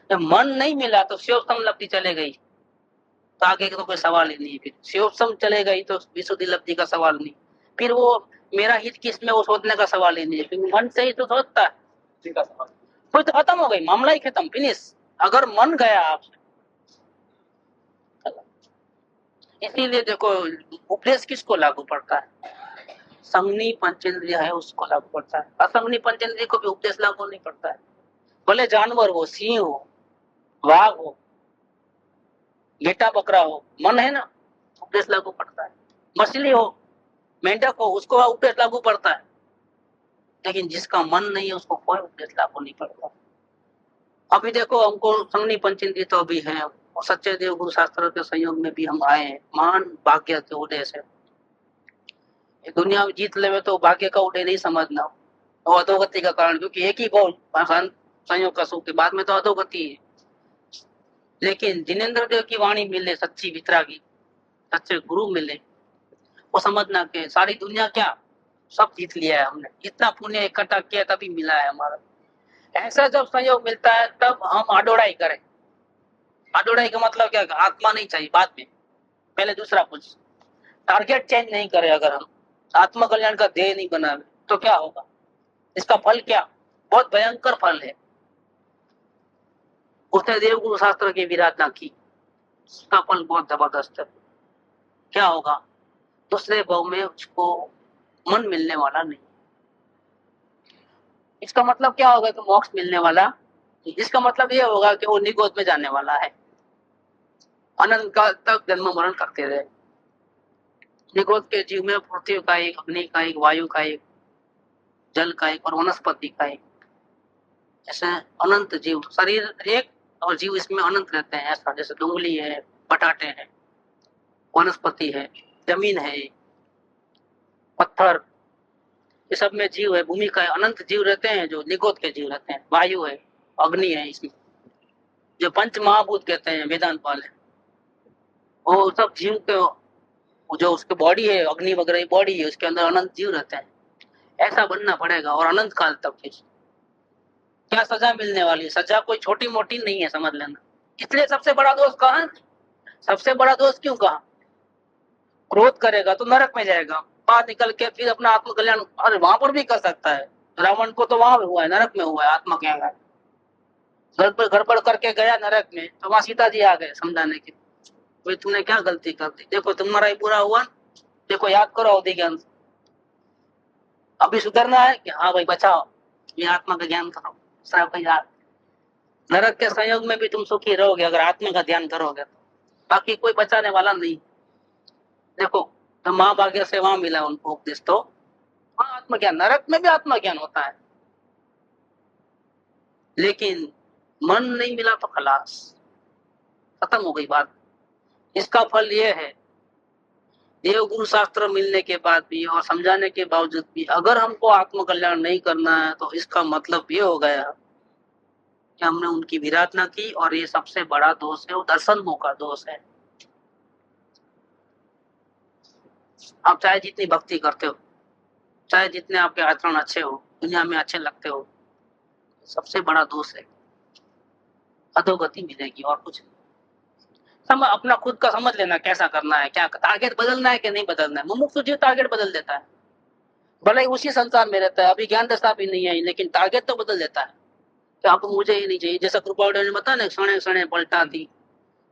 जब मन नहीं मिला तो शिव लब्धि चले गई, तो आगे का तो कोई सवाल ही नहीं. फिर शिव चले गई तो विशुद्धि लब्धि का सवाल नहीं. फिर वो मेरा हित किस में, वो सोचने का सवाल ही नहीं. क्योंकि मन से ही तो सोचता है. फिर तो खत्म हो गई, मामला ही खत्म, फिनिश. अगर मन गया आपसे, इसीलिए देखो उपदेश किसको लागू पड़ता है? संगनी पंचेंद्रिय है उसको लागू पड़ता है. असंगनी पंचेंद्रिय को भी उपदेश लागू नहीं पड़ता है. भले जानवर हो, सिंह हो, वाघ हो, गेटा बकरा हो, मन है ना, उपदेश लागू पड़ता है. मछली हो, मेंढक हो, उसको उपदेश लागू पड़ता है. लेकिन जिसका मन नहीं है उसको कोई उपदेश लागू नहीं पड़ता. अभी देखो हमको संगनी पंचेंद्रिय तो अभी है, और सच्चे देव गुरु शास्त्र के संयोग में भी हम आए हैं. महान भाग्य के उदय से. ये दुनिया में जीत लेवे तो भाग्य का उदय नहीं समझना, और अधोगति का कारण. क्योंकि एक ही भाव संयोग का सुख के बाद में तो अधोगति है. लेकिन जिनेंद्र देव की वाणी मिले, सच्ची वितरागी, सच्चे गुरु मिले, वो समझना के सारी दुनिया क्या सब जीत लिया है हमने. इतना पुण्य इकट्ठा किया तभी मिला है हमारा. ऐसा जब संयोग मिलता है तब हम आडोड़ाई करें. आडोड़ाई का मतलब क्या? आत्मा नहीं चाहिए बाद में, पहले दूसरा कुछ. टारगेट चेंज नहीं करे, अगर हम आत्म कल्याण का ध्येय नहीं बनावे तो क्या होगा? इसका फल क्या? बहुत भयंकर फल है। उसने देवगुरु शास्त्र की विराधना की, उसका फल बहुत जबरदस्त है। क्या होगा? दूसरे भाव में उसको मन मिलने वाला नहीं। इसका मतलब क्या होगा कि मोक्ष मिलने वाला? इसका मतलब ये होगा कि वो निगोद में जाने वाला है, अनंत काल तक जन्म मरण करते रहे। निगोद के जीव में पृथ्वी का एक, अग्नि का एक, वायु का एक, जल का एक और वनस्पति का एक, ऐसे अनंत जीव। शरीर एक और जीव इसमें अनंत रहते हैं। ऐसा जैसे डुंगली है, पटाटे हैं, वनस्पति है, जमीन है, पत्थर, ये सब में जीव है। भूमि का अनंत जीव रहते हैं जो निगोद के जीव रहते हैं। वायु है, अग्नि है, इसमें जो पंच महाभूत कहते हैं वेदांत वाले, वो सब जीव के, जो उसके बॉडी है, अग्नि वगैरह बॉडी है, उसके अंदर अनंत जीव रहते हैं। ऐसा बनना पड़ेगा और अनंत काल तक। क्या सजा मिलने वाली है? सजा कोई छोटी मोटी नहीं है, समझ लेना। इसलिए सबसे बड़ा दोष कहा, सबसे बड़ा दोष क्यों कहा? क्रोध करेगा तो नरक में जाएगा, बाहर निकल के फिर अपना आत्म कल्याण अरे वहां पर भी कर सकता है। रावण को तो वहां भी हुआ है, नरक में हुआ है आत्मा कल्याण। गड़बड़ करके गया नरक में, तो वहां सीता जी आ गए समझाने के, भाई तुमने क्या गलती कर दी, देखो तुम्हारा ही बुरा हुआ, देखो याद करो अवधि ज्ञान, अभी सुधरना है कि हाँ भाई बचाओ, ये आत्मा का ज्ञान करो। सब याद, नरक के संयोग में भी तुम सुखी रहोगे अगर आत्मा का ध्यान करोगे तो, बाकी कोई बचाने वाला नहीं। देखो तो माँ भाग्य से वहां मिला उनको उपदेश, तो वहां आत्मज्ञान, नरक में भी आत्मज्ञान होता है, लेकिन मन नहीं मिला तो खलास, खत्म हो गई बात। इसका फल ये है, देव गुरु शास्त्र मिलने के बाद भी और समझाने के बावजूद भी अगर हमको आत्म कल्याण नहीं करना है, तो इसका मतलब ये हो गया कि हमने उनकी विराधना की, और ये सबसे बड़ा दोष है, वो दर्शन का दोष है। आप चाहे जितनी भक्ति करते हो, चाहे जितने आपके आचरण अच्छे हो, दुनिया में अच्छे लगते हो, सबसे बड़ा दोष है, अधोगति मिलेगी और कुछ नहीं। अपना खुद का समझ लेना, कैसा करना है, क्या टारगेट बदलना है कि नहीं बदलना है। मुमुक्षु जीव टारगेट बदल देता है, भले ही उसी संसार में रहता है, अभी ज्ञान दशा भी नहीं है, लेकिन टारगेट तो बदल देता है कि आप मुझे ही नहीं चाहिए। जैसा कृपाणु ने बताया ना, क्षणे क्षणे पलटा थी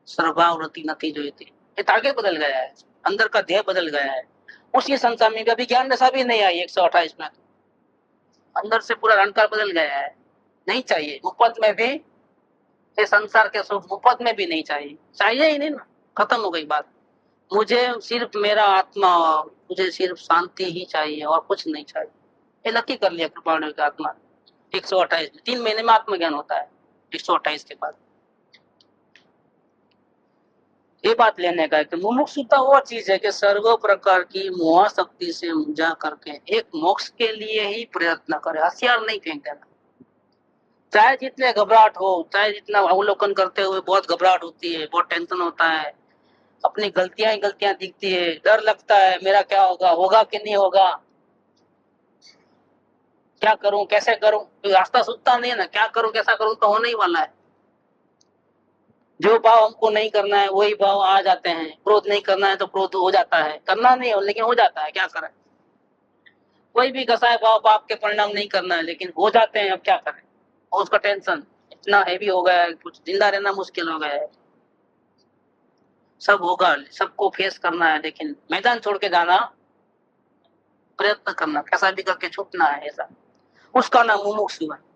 सर्वभाव रति नथी जो थी, ये टारगेट बदल गया है, अंदर का ध्येय बदल गया है। उसी संसार में भी अभी ज्ञान दशा भी नहीं आई 128 में, अंदर से पूरा रणकार बदल गया है। नहीं चाहिए मुफ्त में भी, ये संसार के सुख मुफ्त में भी नहीं चाहिए, चाहिए ही नहीं ना, खत्म हो गई बात। मुझे सिर्फ मेरा आत्मा, मुझे सिर्फ शांति ही चाहिए और कुछ नहीं चाहिए, ये नक्की कर लिया कृपाणु का आत्मा। 128 3 महीने में आत्मज्ञान होता है 128 के बाद। ये बात लेने का है कि मुमुक्षुता वो चीज है कि सर्व प्रकार की मोह शक्ति से मुझा करके एक मोक्ष के लिए ही प्रयत्न करे, हथियार नहीं फेंक देना। चाहे जितने घबराहट हो, चाहे जितना अवलोकन करते हुए बहुत घबराहट होती है, बहुत टेंशन होता है, अपनी गलतियां ही गलतियां दिखती है, डर लगता है मेरा क्या होगा, होगा कि नहीं होगा, क्या करूं कैसे करूं, तो रास्ता सूझता नहीं है ना, क्या करूं कैसा करूं, तो होने ही वाला है। जो भाव हमको नहीं करना है वही भाव आ जाते हैं, क्रोध नहीं करना है तो क्रोध हो जाता है, करना नहीं हो लेकिन हो जाता है, क्या करें। कोई भी कसाय भाव पाप के परिणाम नहीं करना है लेकिन हो जाते हैं, अब क्या करें। और उसका टेंशन इतना हैवी हो गया है, कुछ जिंदा रहना मुश्किल हो गया है। सब होगा, सबको फेस करना है, लेकिन मैदान छोड़ के जाना, प्रयत्न करना, कैसा भी करके छूटना है, ऐसा उसका नाम मुमुक्षु है।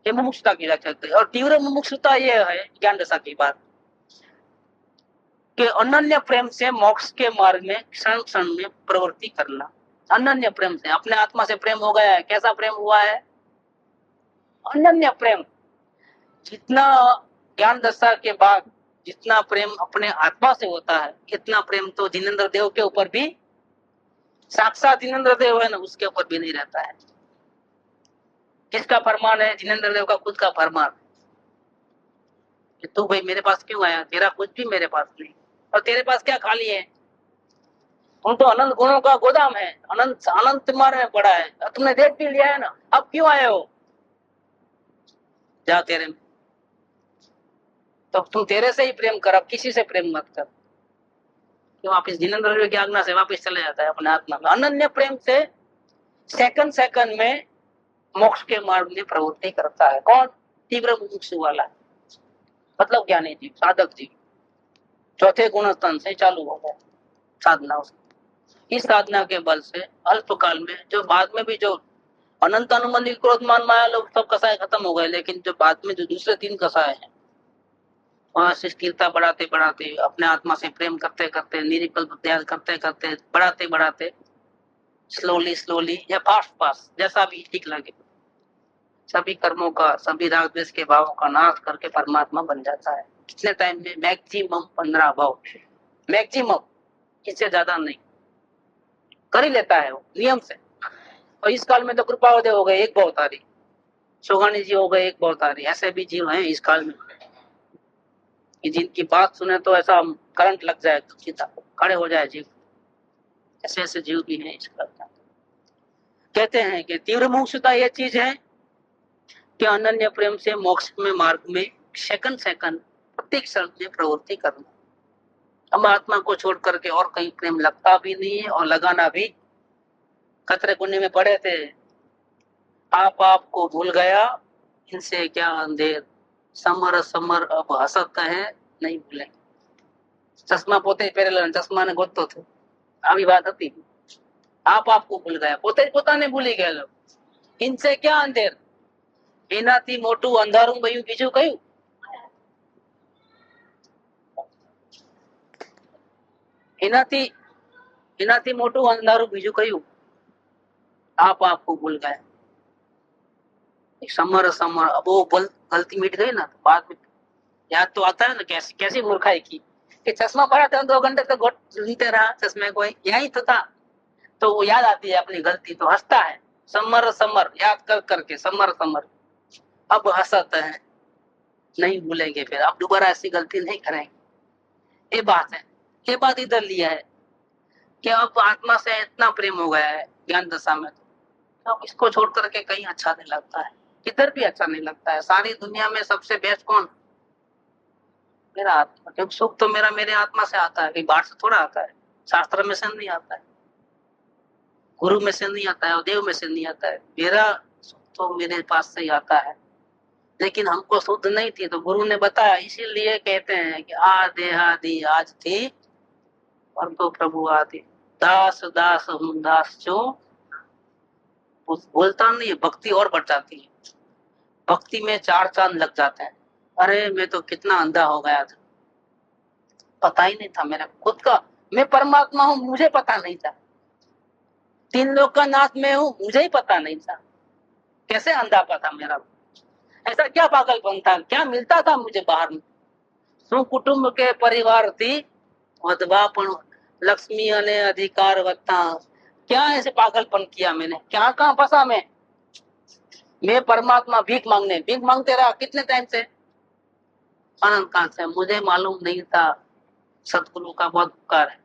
ये मुमुक्षुता की व्याख्या है। और तीव्र मुमुक्षुता ये है ज्ञान दशा की बात, कि अनन्य प्रेम से मोक्ष के मार्ग में क्षण क्षण में प्रवृत्ति करना। अनन्य प्रेम से, अपने आत्मा से प्रेम हो गया है, कैसा प्रेम हुआ है, अनन्य प्रेम। जितना ज्ञान दशा के बाद जितना प्रेम अपने आत्मा से होता है, इतना प्रेम तो जिनेंद्र देव के ऊपर भी, साक्षात जिनेंद्र देव है ना, उसके ऊपर भी नहीं रहता है। किसका फरमान है? जिनेंद्र देव का खुद का फरमान कि तू भाई मेरे पास क्यों आया, तेरा कुछ भी मेरे पास नहीं, और तेरे पास क्या खाली है, तुम तो अनंत गुणों का गोदाम है, अनंत अनंत तुम्हारे में पड़ा है, तुमने देख भी लिया है ना, अब क्यों आए हो, जाओ तेरे में। तो तुम तेरे से ही प्रेम कर, अब किसी से प्रेम मत कर। कि वापिस जिनेंद्र की आज्ञा से वापिस चले जाता है अपने आत्मा में। अनन्य प्रेम से सेकंड सेकंड में मोक्ष के मार्ग में प्रवृत्ति करता है। कौन? तीव्र मुमुक्षु वाला, मतलब ज्ञानी जीव, साधक जीव। चौथे गुणस्तन से चालू हो गया साधना उसकी। इस साधना के बल से अल्पकाल में, जो बाद में भी जो अनंत अनुबंधी क्रोध मान माया लोग सब कसाय खत्म हो गए, लेकिन जो बाद में जो दूसरे 3 कसाय हैं, वहां से स्थिरता बढ़ाते बढ़ाते, अपने आत्मा से प्रेम करते करते, निरिकल्प त्याग करते करते, बढ़ाते बढ़ाते, स्लोली स्लोली या फास्ट फास्ट, जैसा भी ठीक लगे, सभी कर्मों का, सभी राग द्वेष के भावों का नाश करके परमात्मा बन जाता है। कितने टाइम में? मैक्सिमम 15 भाव, मैक्सिमम, इससे ज्यादा नहीं। कर ही लेता है वो नियम से। और इस काल में तो कृपावदे हो गए 1 भवतारी, सोगानी जी हो गए 1 भवतारी। ऐसे भी जीव हैं इस काल में कि जिनकी बात सुने तो ऐसा करंट लग जाए, सीधा खड़े हो जाए जीव। ऐसे ऐसे जीव भी हैं इस काल में। कहते हैं कि तीव्र मुमुक्षुता ये चीज है कि अनन्य प्रेम से मोक्ष में मार्ग में सेकंड सेकंड प्रत्येक क्षण में प्रवृत्ति करना। हम आत्मा को छोड़ करके और कहीं प्रेम लगता भी नहीं है, और लगाना भी। खतरे कुंडी में पढ़े थे, आपको भूल गया इनसे क्या अंधेर, समर समर अब हसत है नहीं भूले। चश्मा पोते पहरेला, चश्मा ने गोततो थो, આવી વાત હતી। आपको भूल गया, પોતે જ પોતાને ભૂલી ગયેલો। इनसे क्या अंधेर, એનાથી મોટું અંધારું બયું બીજું કયું? એનાથી મોટું અંધારું બીજું કયું? आपको भूल गया। समर समर, अब वो गलती मिट गई ना, तो बाद में याद तो आता है ना कैसी कैसी मूर्खाई की, कि चश्मा पड़ा था 2 घंटे तो ढूंढते रहा चश्मे को, यही तो था। तो वो याद आती है अपनी गलती, तो हंसता है। समर समर याद कर करके, समर समर अब हंसता है, नहीं भूलेंगे फिर, अब दोबारा ऐसी गलती नहीं करेंगे। ये बात है। ये बात इधर लिया है कि अब आत्मा से इतना प्रेम हो गया है ज्ञान दशा में, तो अब इसको छोड़ करके कहीं अच्छा नहीं लगता है, इधर भी अच्छा नहीं लगता है। सारी दुनिया में सबसे बेस्ट कौन? मेरा आत्मा। क्योंकि सुख तो मेरे आत्मा से आता है, कहीं बाहर से थोड़ा आता है, शास्त्र में से नहीं आता है, गुरु में से नहीं आता है, और देव में से नहीं आता है। मेरा सुख तो मेरे पास से ही आता है। लेकिन हमको शुद्ध नहीं थी तो गुरु ने बताया, इसीलिए कहते हैं कि आदि आज थी और तो प्रभु आदि, दास दास हूँ दास जो बोलता नहीं है। भक्ति और बढ़ जाती है, भक्ति में 4 चांद लग जाते हैं। अरे मैं तो कितना अंधा हो गया था, पता ही नहीं था मेरा खुद का, मैं परमात्मा हूँ मुझे पता नहीं था। 3 लोक का नाथ में हूँ मुझे ही पता नहीं था। कैसे अंधा था मेरा? ऐसा क्या पागलपन था? क्या मिलता था मुझे बाहर में? શું કુટુંબ કે પરિવાર થી વધવા પણ लक्ष्मी अने अधिकार वत्ता। क्या ऐसे पागलपन किया मैंने? क्या कहाँ फंसा मैं परमात्मा भीख मांगते रहा कितने टाइम से, अनंत काल से। मुझे मालूम नहीं था। सतगुरु का बहुत उपकार है,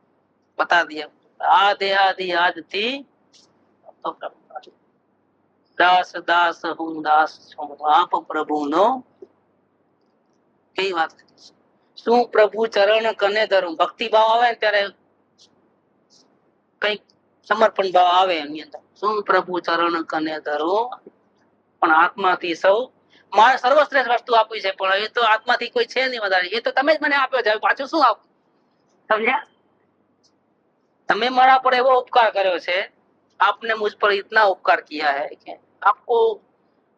बता दिया। आदि आज थी तो प्रभु, दास दास हूँ दास हूँ आप प्रभु नो। कई बात શું પ્રભુ ચરણ કને ધરું, ભક્તિ ભાવ આવે ને ત્યારે કઈક સમર્પણ ભાવ આવે એની અંદર। શું પ્રભુ ચરણ કને ધરું, પણ આત્માથી સૌ મારે સર્વશ્રેષ્ઠ વસ્તુ આપી છે, પણ એ તો આત્માથી કોઈ છે નહીં વધારે, એ તો તમે જ મને આપ્યો છે, પાછું શું આપું? समझा? તમે મારા પર એવો ઉપકાર કર્યો છે, आपने मुझ पर इतना उपकार किया है कि आपको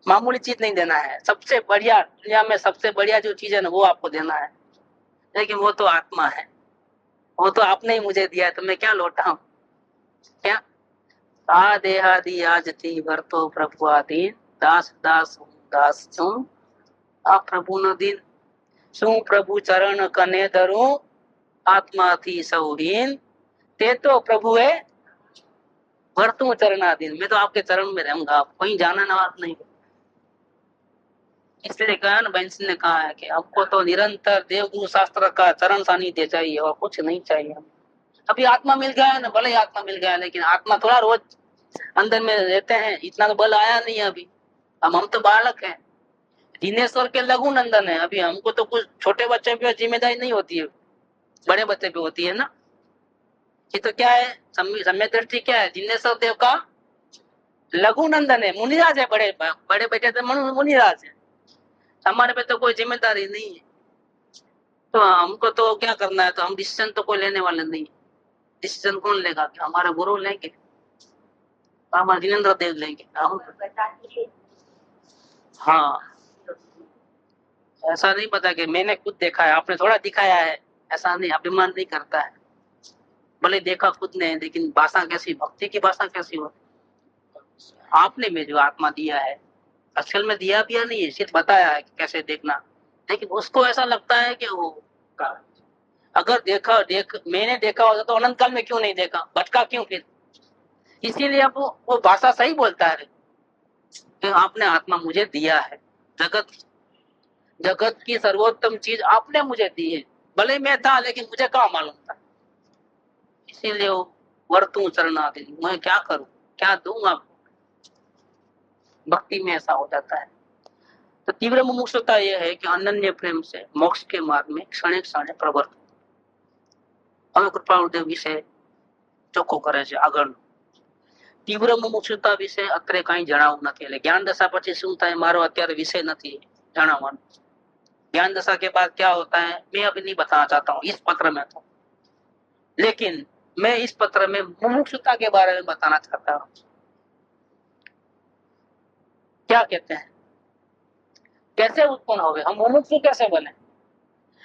मामूली चीज नहीं देना है, सबसे बढ़िया दुनिया में सबसे बढ़िया जो चीज है ना वो आपको देना है। लेकिन वो तो आत्मा है, वो तो आपने ही मुझे दिया है, तो मैं क्या लौटाऊं? क्या आदि आज थी वर्तो प्रभु आदीन, दास दास दास छू आ प्रभु नो दिन। शू प्रभु चरण कने धरू आत्मा थी सौहीन, ते तो प्रभु है वर्तु चरणाधीन। मैं तो आपके चरण में रहूंगा, आप कहीं जाना ना नहीं। इसलिए कहा ना, बेंसन ने कहा है कि हमको तो निरंतर देवगुरु शास्त्र का चरण सानिध्य चाहिए और कुछ नहीं चाहिए। अभी आत्मा मिल गया है ना, भले ही आत्मा मिल गया है, लेकिन आत्मा थोड़ा रोज अंदर में रहते हैं, इतना तो बल आया नहीं है अभी। अब हम तो बालक हैं, दिनेश्वर के लघु नंदन है। अभी हमको तो कुछ छोटे बच्चे पे जिम्मेदारी नहीं होती है, बड़े बच्चे पे होती है ना। ये तो क्या है, सम्यक दृष्टि क्या है, जिनेश्वर देव का लघु नंदन है, मुनिराज है, बड़े बड़े बेटे तो मुनिराज है, हमारे पे तो कोई जिम्मेदारी नहीं है। तो हमको तो क्या करना है, तो हम डिसीजन तो कोई लेने वाले नहीं। डिसीजन कौन लेगा, कि हमारे गुरु लेंगे, हमारे जिनेन्द्र देव लेंगे हम। हाँ, ऐसा नहीं पता कि मैंने खुद देखा है, आपने थोड़ा दिखाया है, ऐसा नहीं, अभिमान नहीं करता है। भले देखा खुद ने, लेकिन भाषा कैसी, भक्ति की भाषा कैसी हो, आपने में जो आत्मा दिया है, असल में दिया भी नहीं है, सिर्फ बताया है कि कैसे देखना, लेकिन उसको ऐसा लगता है कि वो अगर मैंने देखा होता तो अनंत काल में क्यों नहीं देखा, भटका क्यों फिर। इसीलिए अब वो भाषा सही बोलता है कि आपने आत्मा मुझे दिया है, जगत की सर्वोत्तम चीज आपने मुझे दी है, भले मैं था लेकिन मुझे कहाँ मालूम था। इसीलिए वो वर्तू शरणागति, मैं क्या करूं, क्या दूं आपको। भक्ति में ऐसा हो जाता है। तो तीव्र मुमुक्षुता यह है कि अनन्य प्रेम से मोक्ष के मार्ग में क्षणे क्षणे प्रवर्तन। હવે કૃપાળુદેવ વિશે ચોખ્ખો કરે છે આગળ। तीव्र मुमुक्षुता વિશે અત્રે કઈ જણાવવું નથી, એટલે જ્ઞાન દશા પછી શું થાય મારો અત્યારે વિષય નથી જણાવવાનો। ज्ञान दशा के बाद क्या होता है मैं अभी नहीं बताना चाहता हूँ इस पत्र में तो, लेकिन मैं इस पत्र में मुमुक्षुता के बारे में बताना चाहता हूँ। क्या कहते हैं, कैसे उत्पन्न हो गए हम, मुमुक्षु कैसे बने।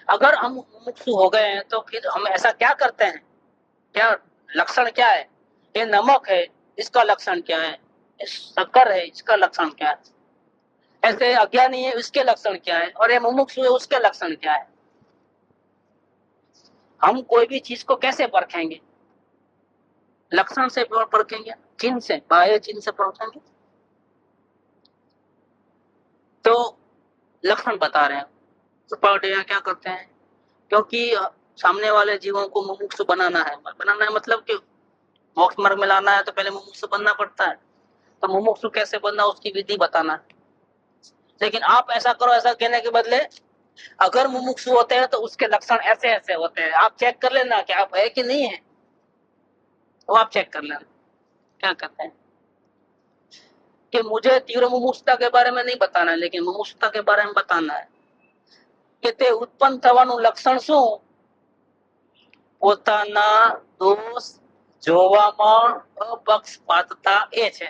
अगर हम मुमुक्षु हो गए हैं तो फिर हम ऐसा क्या करते हैं, क्या लक्षण क्या है। ये नमक है, इसका लक्षण क्या है, शक्कर है, इसका लक्षण क्या है, ऐसे अज्ञानी है उसके लक्षण क्या है, और ये मुमुक्षु है उसके लक्षण क्या है। हम कोई भी चीज को कैसे परखेंगे, लक्षण से परखेंगे, चिन्ह से, बाह्य चिन्ह से परखेंगे। तो लक्षण बता रहे हैं तो पावटिया क्या करते हैं, क्योंकि सामने वाले जीवों को मुमुक्षु बनाना है मतलब कि मोक्ष मार्ग में लाना है तो पहले मुमुक्षु बनना पड़ता है। तो मुमुक्षु कैसे बनना उसकी विधि बताना है। लेकिन आप ऐसा करो, ऐसा कहने के बदले अगर मुमुक्षु होते हैं तो उसके लक्षण ऐसे ऐसे होते हैं, आप चेक कर लेना कि आप है कि नहीं है, तो आप चेक कर लेना। क्या कहते हैं कि मुझे तीव्र मुमुक्षुता के बारे में नहीं बताना है, लेकिन मुमुक्षुता के बारे में बताना है कि ते उत्पन्न થવાનું લક્ષણ શું, પોતાના દોષ જોવામાં અપક્ષપાતતા એ છે।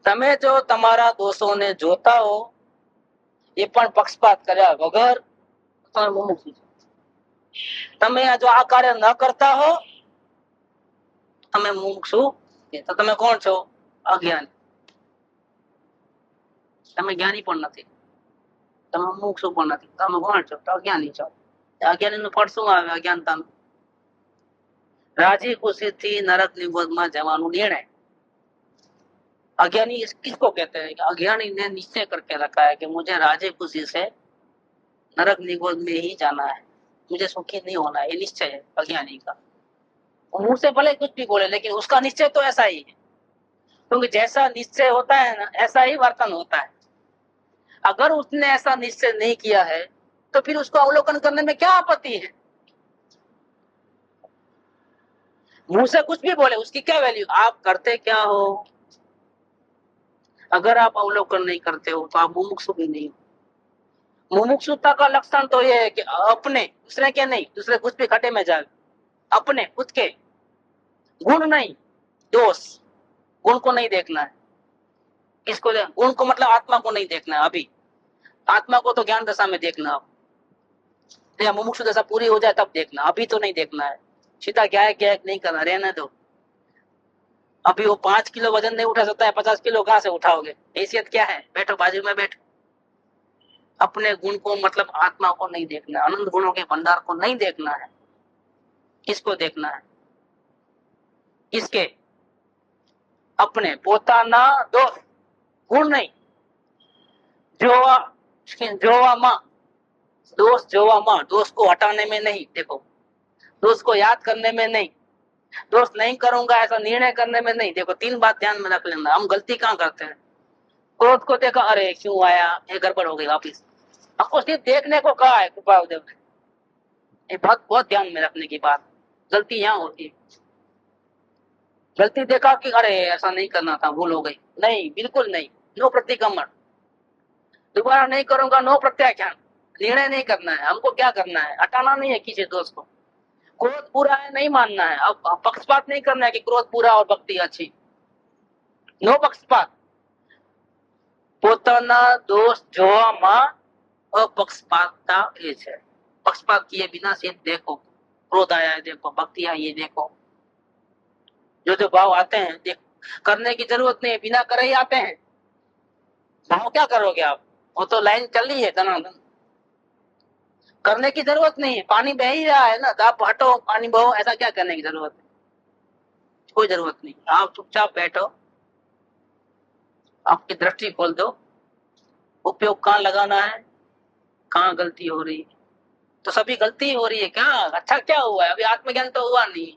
તમે જો તમારા દોષોને જોતા હો એ પણ પક્ષપાત કર્યા વગર તમે મુમુક્ષુ છો। તમે જો આ કાર્ય ન કરતા હો તમે મુમુક્ષુ, તો તમે કોણ છો, અજ્ઞાની। તમે જ્ઞાની પણ નથી, તમે મુમુક્ષુ પણ નથી, તમે કોણ છો, તો અજ્ઞાની છો। અજ્ઞાની નું ફળ શું આવે, અજ્ઞાનતા। राजी खुशी थी नरक निगोद में जवानु निर्णय। अज्ञानी किसको कहते हैं, अज्ञानी ने निश्चय करके रखा है कि मुझे राजी खुशी से नरक निगोद में ही जाना है, मुझे सुखी नहीं होना है, ये निश्चय है अज्ञानी का। मुंह से भले कुछ भी बोले लेकिन उसका निश्चय तो ऐसा ही है, क्योंकि जैसा निश्चय होता है ना ऐसा ही वर्तन होता है। अगर उसने ऐसा निश्चय नहीं किया है तो फिर उसको अवलोकन करने में क्या आपत्ति है। मुंह से कुछ भी बोले उसकी क्या वैल्यू, आप करते क्या हो। अगर आप अवलोकन नहीं करते हो तो आप मुमुक्षु भी नहीं हो। मुमुक्षुता का लक्षण तो ये है कि अपने, दूसरे के नहीं, दूसरे कुछ भी खड्डे में जाए, अपने खुद के गुण नहीं दोष, गुण को नहीं देखना है। किसको, गुण को मतलब आत्मा को नहीं देखना है। अभी आत्मा को तो ज्ञान दशा में देखना, अब मुमुक्षु दशा पूरी हो जाए तब देखना, अभी तो नहीं देखना है। सीधा गायक नहीं करना, रहने दो। अभी वो 5 किलो वजन नहीं उठा सकता है, 50 किलो कहां से उठाओगे, हैसियत क्या है, बैठो बाजू में बैठो। अपने गुण को मतलब आत्मा को नहीं देखना, अनंत गुणों के भंडार को नहीं देखना है। किसको देखना है, किसके, अपने पोताना दोष, गुण नहीं। दोष को हटाने में नहीं, देखो दोष को याद करने में नहीं, दोष नहीं करूंगा ऐसा निर्णय करने में नहीं। देखो 3 बात ध्यान में रख लेना। हम गलती कहाँ करते हैं, क्रोध को देखा, अरे क्यों आया, ये गड़बड़ हो गई, वापिस। हमको सिर्फ देखने को कहा है कृपादेव ने, ये बहुत ध्यान में रखने की बात। गलती यहाँ होती है। गलती देखा कि अरे ऐसा नहीं करना था, भूल हो गई, नहीं, बिल्कुल नहीं, नो प्रतिक्रमण, दोबारा नहीं करूंगा, नो प्रत्याख्यान। निर्णय नहीं करना है हमको, क्या करना है, हटाना नहीं है किसी दोस्त को। क्रोध बुरा है नहीं मानना है, अब पक्षपात नहीं करना है कि क्रोध बुरा और भक्ति अच्छी, नो पक्षपात। પોતાના દોષ જોવામાં अपक्षपातता ये है। पक्षपात किए बिना सिर्फ देखो, क्रोध आया है देखो, भक्ति आई है देखो, जो जो भाव आते हैं देख, करने की जरूरत नहीं है, बिना करे ही आते हैं भाव। क्या करोगे आप, वो तो लाइन चल रही है धनाधन, करने की जरूरत नहीं है, पानी बह ही रहा है ना, तो आप हटो पानी बहो, ऐसा क्या करने की जरूरत है, कोई जरूरत नहीं। आप चुपचाप बैठो, आपकी दृष्टि खोल दो, उपयोग कहाँ लगाना है, कहाँ गलती हो रही है, तो सभी गलती हो रही है, क्या अच्छा क्या हुआ है, अभी आत्मज्ञान तो हुआ नहीं।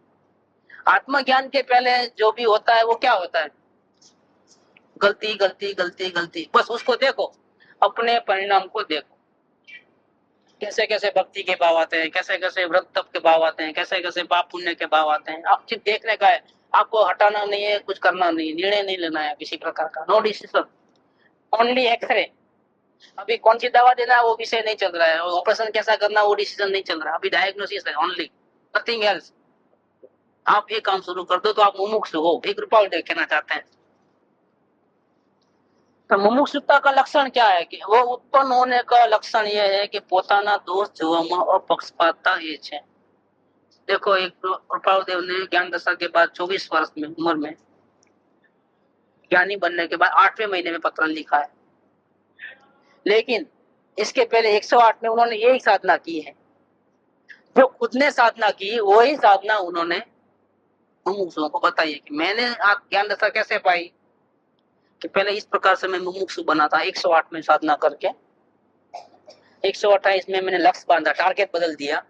आत्मज्ञान के पहले जो भी होता है वो क्या होता है, गलती गलती गलती गलती, बस उसको देखो, अपने परिणाम को देखो, कैसे कैसे भक्ति के भाव आते हैं, कैसे कैसे व्रत तप के भाव आते हैं, कैसे कैसे पाप पुण्य के भाव आते हैं। आप सिर्फ देखने का है, आपको हटाना नहीं है, कुछ करना नहीं है, निर्णय नहीं लेना है किसी प्रकार का, नो डिसीजन, ओनली एक्सरे। अभी कौन सी दवा देना है वो विषय नहीं चल रहा है, ऑपरेशन कैसा करना वो डिसीजन नहीं चल रहा, अभी डायग्नोसिस है ओनली, नथिंग एल्स। आप एक काम शुरू कर दो तो आप मुमुक्षु हो, एक रूपा देखना चाहते हैं। तो मुमुक्षुता का लक्षण क्या है कि वो उत्पन्न होने का लक्षण यह है कि પોતાના दोष જોવામાં अपक्षपातता ये है। देखो एक कृपालदेव ने ज्ञान दशा के बाद 24 वर्ष में उम्र में ज्ञानी बनने के बाद 8वें महीने में पत्र लिखा है, लेकिन इसके पहले 108 में उन्होंने यही साधना की है, जो खुद ने साधना की वही साधना उन्होंने मुमुक्षुओं को बताई है कि मैंने ज्ञान दशा कैसे पाई, कि पहले इस प्रकार से मैं मुमुक्षु बना था 108 में साधना करके, 128 में मैंने लक्ष्य बांधा, टारगेट बदल दिया,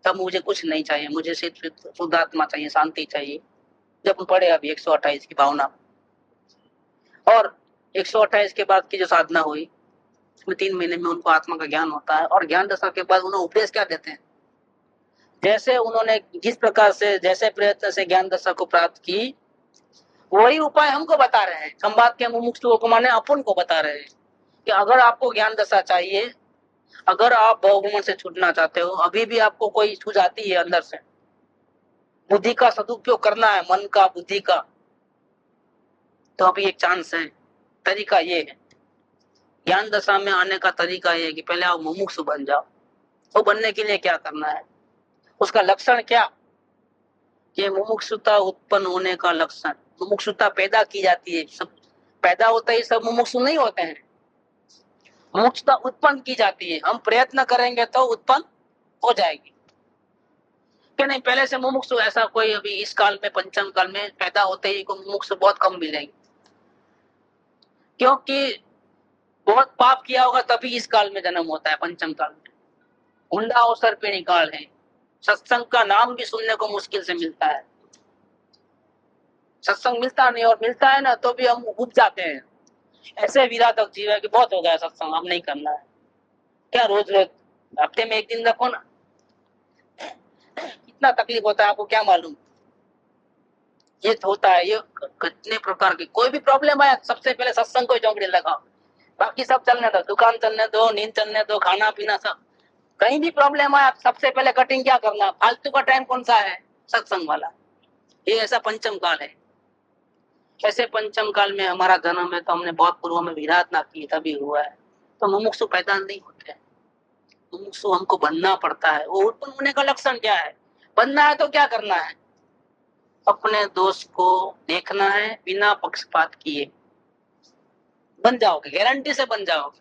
तब मुझे कुछ नहीं चाहिए, मुझे सिर्फ शुद्धात्मा चाहिए, शांति चाहिए। जब पढ़े अभी 128 की भावना, और 128 के बाद की जो साधना हुई उसमें 3 महीने में उनको आत्मा का ज्ञान होता है, और ज्ञान दशा के बाद उन्हें उपदेश क्या देते हैं, जैसे उन्होंने जिस प्रकार से जैसे प्रयत्न से ज्ञान दशा को प्राप्त की वही उपाय हमको बता रहे हैं। संवाद के मुमुक्षुओं को माने अपन को बता रहे हैं कि अगर आपको ज्ञान दशा चाहिए, अगर आप भवघूमन से छूटना चाहते हो, अभी भी आपको कोई छू जाती है अंदर से, बुद्धि का सदुपयोग करना है, मन का बुद्धि का, तो अभी एक चांस है। तरीका ये है, ज्ञान दशा में आने का तरीका ये है कि पहले आप मुमुक्षु बन जाओ। तो बनने के लिए क्या करना है, उसका लक्षण क्या, कि मुमुक्षुता उत्पन्न होने का लक्षण, मुमुक्षुता पैदा की जाती है, सब पैदा होता है, सब मुमुक्षु नहीं होते हैं, मुमुक्षुता उत्पन्न की जाती है, हम प्रयत्न करेंगे तो उत्पन्न हो जाएगी कि नहीं। पहले से मुमुक्षु ऐसा कोई अभी इस काल में पंचम काल में पैदा होते ही को मुमुक्षु बहुत कम मिलेंगे, क्योंकि बहुत पाप किया होगा तभी इस काल में जन्म होता है, पंचम काल में। हुंडा और सर्पिणी काल है, सत्संग का नाम भी सुनने को मुश्किल से मिलता है, सत्संग मिलता नहीं, और मिलता है ना तो भी हम उब जाते हैं, ऐसे विराधक जीव है कि बहुत हो गया सत्संग, हम नहीं करना है। क्या रोज रोज हफ्ते में एक दिन रखो ना, कितना तकलीफ होता है आपको क्या मालूम। ये तो होता है, ये कितने प्रकार की, कोई भी प्रॉब्लम आया सबसे पहले सत्संग को चौकड़ी लगाओ, बाकी सब चलने दो, दुकान चलने दो, नींद चलने दो, खाना पीना सब, कहीं भी प्रॉब्लम आया सबसे पहले कटिंग क्या करना, फालतू का टाइम कौन सा है, सत्संग वाला। ये ऐसा पंचम काल है, ऐसे पंचम काल में हमारा जन्म है, तो हमने बहुत पूर्व में विराधना की तभी हुआ है। तो मुमुक्षु पैदा नहीं होते, मुमुक्षु हमको बनना पड़ता है। वो उत्पन्न होने का लक्षण क्या है, बनना है तो क्या करना है, अपने दोष को देखना है, बिना पक्षपात किए बन जाओगे, गारंटी से बन जाओगे,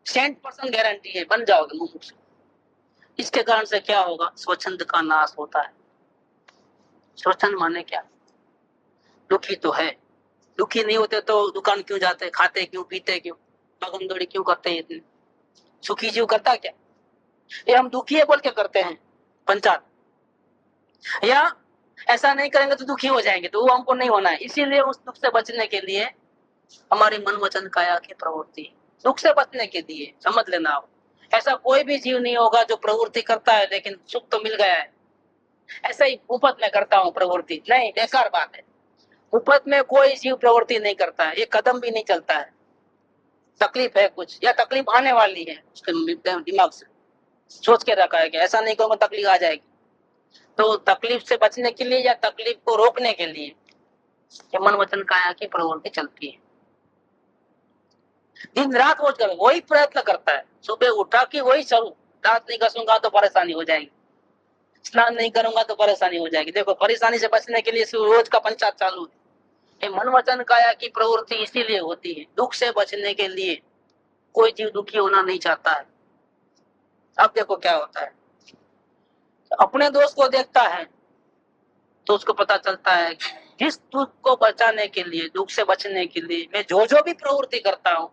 100% गारंटी है, बन जाओगे मुमुक्षु। इसके कारण से क्या होगा, स्वच्छंद का नाश होता है। स्वच्छंद माने क्या, दुखी तो है, दुखी नहीं होते तो दुकान क्यों जाते, खाते क्यों, पीते क्यों, भागम दौड़ी क्यों करते हैं इतने, सुखी जीव करता क्या, ये हम दुखी है बोल के करते हैं पंचायत, या ऐसा नहीं करेंगे तो दुखी हो जाएंगे, तो वो हमको नहीं होना है। इसीलिए उस दुख से बचने के लिए हमारी मन वचन काया की प्रवृत्ति, दुख से बचने के लिए, समझ लेना आप, ऐसा कोई भी जीव नहीं होगा जो प्रवृत्ति करता है लेकिन सुख तो मिल गया है, ऐसा ही उपत में करता हूँ प्रवृत्ति, नहीं, बेकार बात है। उपत में कोई जीव प्रवृत्ति नहीं करता है, एक कदम भी नहीं चलता है। तकलीफ है कुछ या तकलीफ आने वाली है, उसके दिमाग से सोच के रखा है कि ऐसा नहीं करूंगा तकलीफ आ जाएगी, तो तकलीफ से बचने के लिए या तकलीफ को रोकने के लिए ये मन वचन काया की प्रवृत्ति चलती है। दिन रात वो कर वही प्रयत्न करता है, सुबह उठा कि वही चलू, दांत नहीं घसूंगा तो परेशानी हो जाएगी, स्नान नहीं करूंगा तो परेशानी हो जाएगी। देखो, परेशानी से बचने के लिए रोज का पंचायत चालू है। ये मन वचन काया की प्रवृत्ति इसीलिए होती है, दुख से बचने के लिए। कोई जीव दुखी होना नहीं चाहता है। अब देखो क्या होता है, अपने दोस्त को देखता है तो उसको पता चलता है कि जिस दुख को बचाने के लिए, दुख से बचने के लिए मैं जो भी प्रवृत्ति करता हूँ,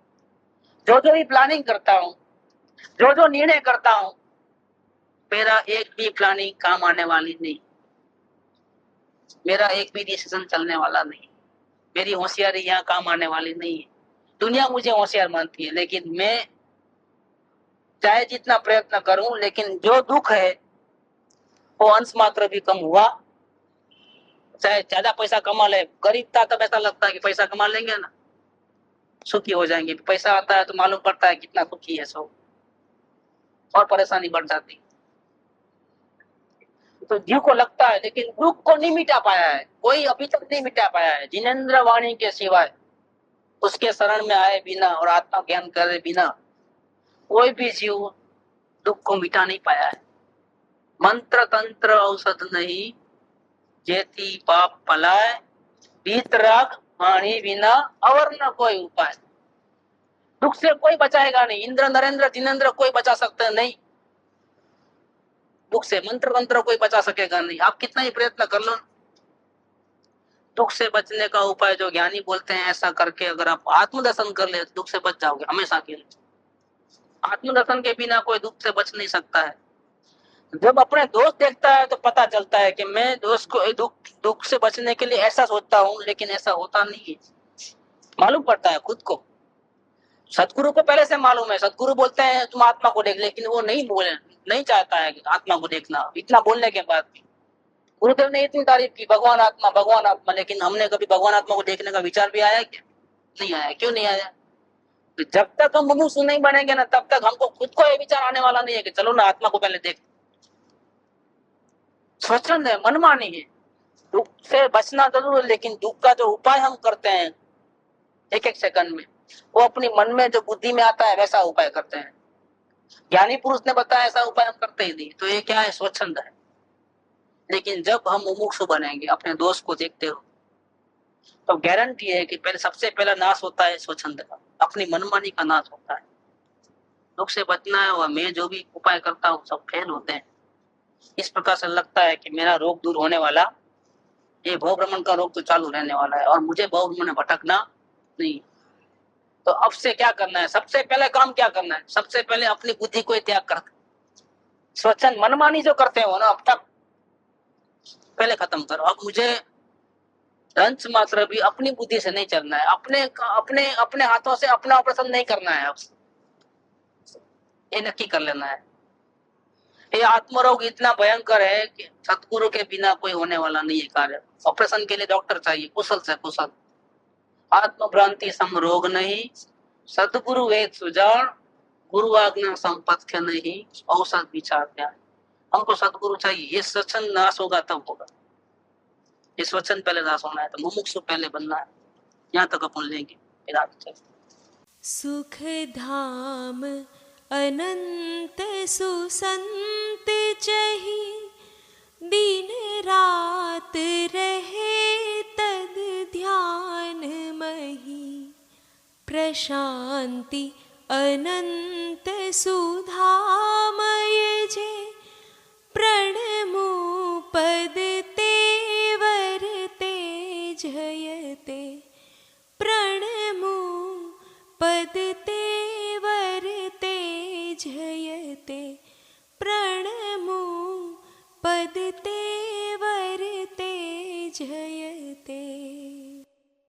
जो भी प्लानिंग करता हूँ, जो निर्णय करता हूँ, मेरा एक भी प्लानिंग काम आने वाली नहीं, मेरा एक भी डिसीजन चलने वाला नहीं, मेरी होशियारी यहाँ काम आने वाली नहीं है। दुनिया मुझे होशियार मानती है, लेकिन मैं चाहे जितना प्रयत्न करूं, लेकिन जो दुख है वो अंश मात्र भी कम हुआ। चाहे ज्यादा पैसा कमा ले, गरीब था तब ऐसा लगता है कि पैसा कमा लेंगे ना सुखी हो जाएंगे, पैसा आता है तो मालूम पड़ता है कितना सुखी है सब, और परेशानी बढ़ जाती। तो जीव को लगता है, लेकिन दुख को नहीं मिटा पाया है, कोई अभी तक नहीं मिटा पाया है। जिनेंद्र वाणी के सिवाय, उसके शरण में आए बिना और आत्मा ज्ञान करे बिना कोई भी जीव दुख को मिटा नहीं पाया है। मंत्र तंत्र औषध नहीं, जेती पाप पलाय, बीतराग वाणी बिना और न कोई उपाय। दुख से कोई बचाएगा नहीं, इंद्र नरेंद्र जिनेंद्र कोई बचा सकते नहीं दुख से, मंत्र तंत्र कोई बचा सकेगा नहीं, आप कितना ही प्रयत्न कर लो। दुख से बचने का उपाय जो ज्ञानी बोलते हैं, ऐसा करके अगर आप आत्मदर्शन कर ले दुख से बच जाओगे हमेशा के लिए। आत्मदर्शन के बिना कोई दुख से बच नहीं सकता है। जब अपने दोस्त देखता है तो पता चलता है कि मैं दोस्त को दुख से बचने के लिए ऐसा सोचता हूँ, लेकिन ऐसा होता नहीं है। मालूम पड़ता है खुद को। सतगुरु को पहले से मालूम है, सतगुरु बोलते हैं तुम आत्मा को देख, लेकिन वो नहीं चाहता है आत्मा को देखना। इतना बोलने के बाद भी गुरुदेव ने इतनी तारीफ की, भगवान आत्मा, लेकिन हमने कभी भगवान आत्मा को देखने का विचार भी आया क्या? नहीं आया। क्यों नहीं आया? तो जब तक हम मुमुक्षु नहीं बनेंगे ना, तब तक हमको खुद को ये विचार आने वाला नहीं है कि चलो ना आत्मा को पहले देख। स्वच्छंद है, मनमानी है। दुख से बचना जरूर है, लेकिन दुख का जो उपाय हम करते हैं एक सेकंड में, वो अपनी मन में जो बुद्धि में आता है वैसा उपाय करते हैं। ज्ञानी पुरुष ने बताया ऐसा उपाय हम करते ही नहीं। तो ये क्या है? स्वच्छंद है। लेकिन जब हम मुमुक्षु बनेंगे, अपने दोस्त को देखते हो, तो गारंटी है कि सबसे पहला नाश होता है स्वच्छंद का, अपनी मनमानी का नाश होता है। दुख से बचना है और मैं जो भी उपाय करता हूँ सब फेल होते हैं। इस प्रकार से लगता है कि मेरा रोग दूर होने वाला, ये भव भ्रमण का रोग तो चालू रहने वाला है और मुझे भव भ्रमण में भटकना नहीं। तो अब से क्या करना है? सबसे पहले काम क्या करना है? सबसे पहले अपनी बुद्धि को त्याग कर, स्वच्छंद मनमानी जो करते हो ना अब तक, पहले खत्म करो। अब मुझे अंश मात्र भी अपनी बुद्धि से नहीं चलना है, अपने हाथों से अपना ऑपरेशन नहीं करना है। अब ये नक्की कर लेना है। ये आत्मरोग इतना भयंकर है कि सतगुरु के बिना कोई होने वाला नहीं है कार्य। ऑपरेशन के लिए डॉक्टर चाहिए, कुशल से कुशल। आत्मभ्रांति सम रोग नहीं, सतगुरु वेद सुजान, गुरु आज्ञा संपत्ति नहीं, औषध विचार ध्यान। हमको सतगुरु चाहिए। ये स्वच्छंद नाश होगा तब होगा। ये स्वच्छंद पहले नाश होना है, तो मुमुक्षु पहले बनना है। यहाँ तक अपन लेंगे, फिर आगे चलते। सुख धाम अनंत सुसंत चही, दिन रात रहे तद ध्यान मही। प्रशांति अनंत सुधा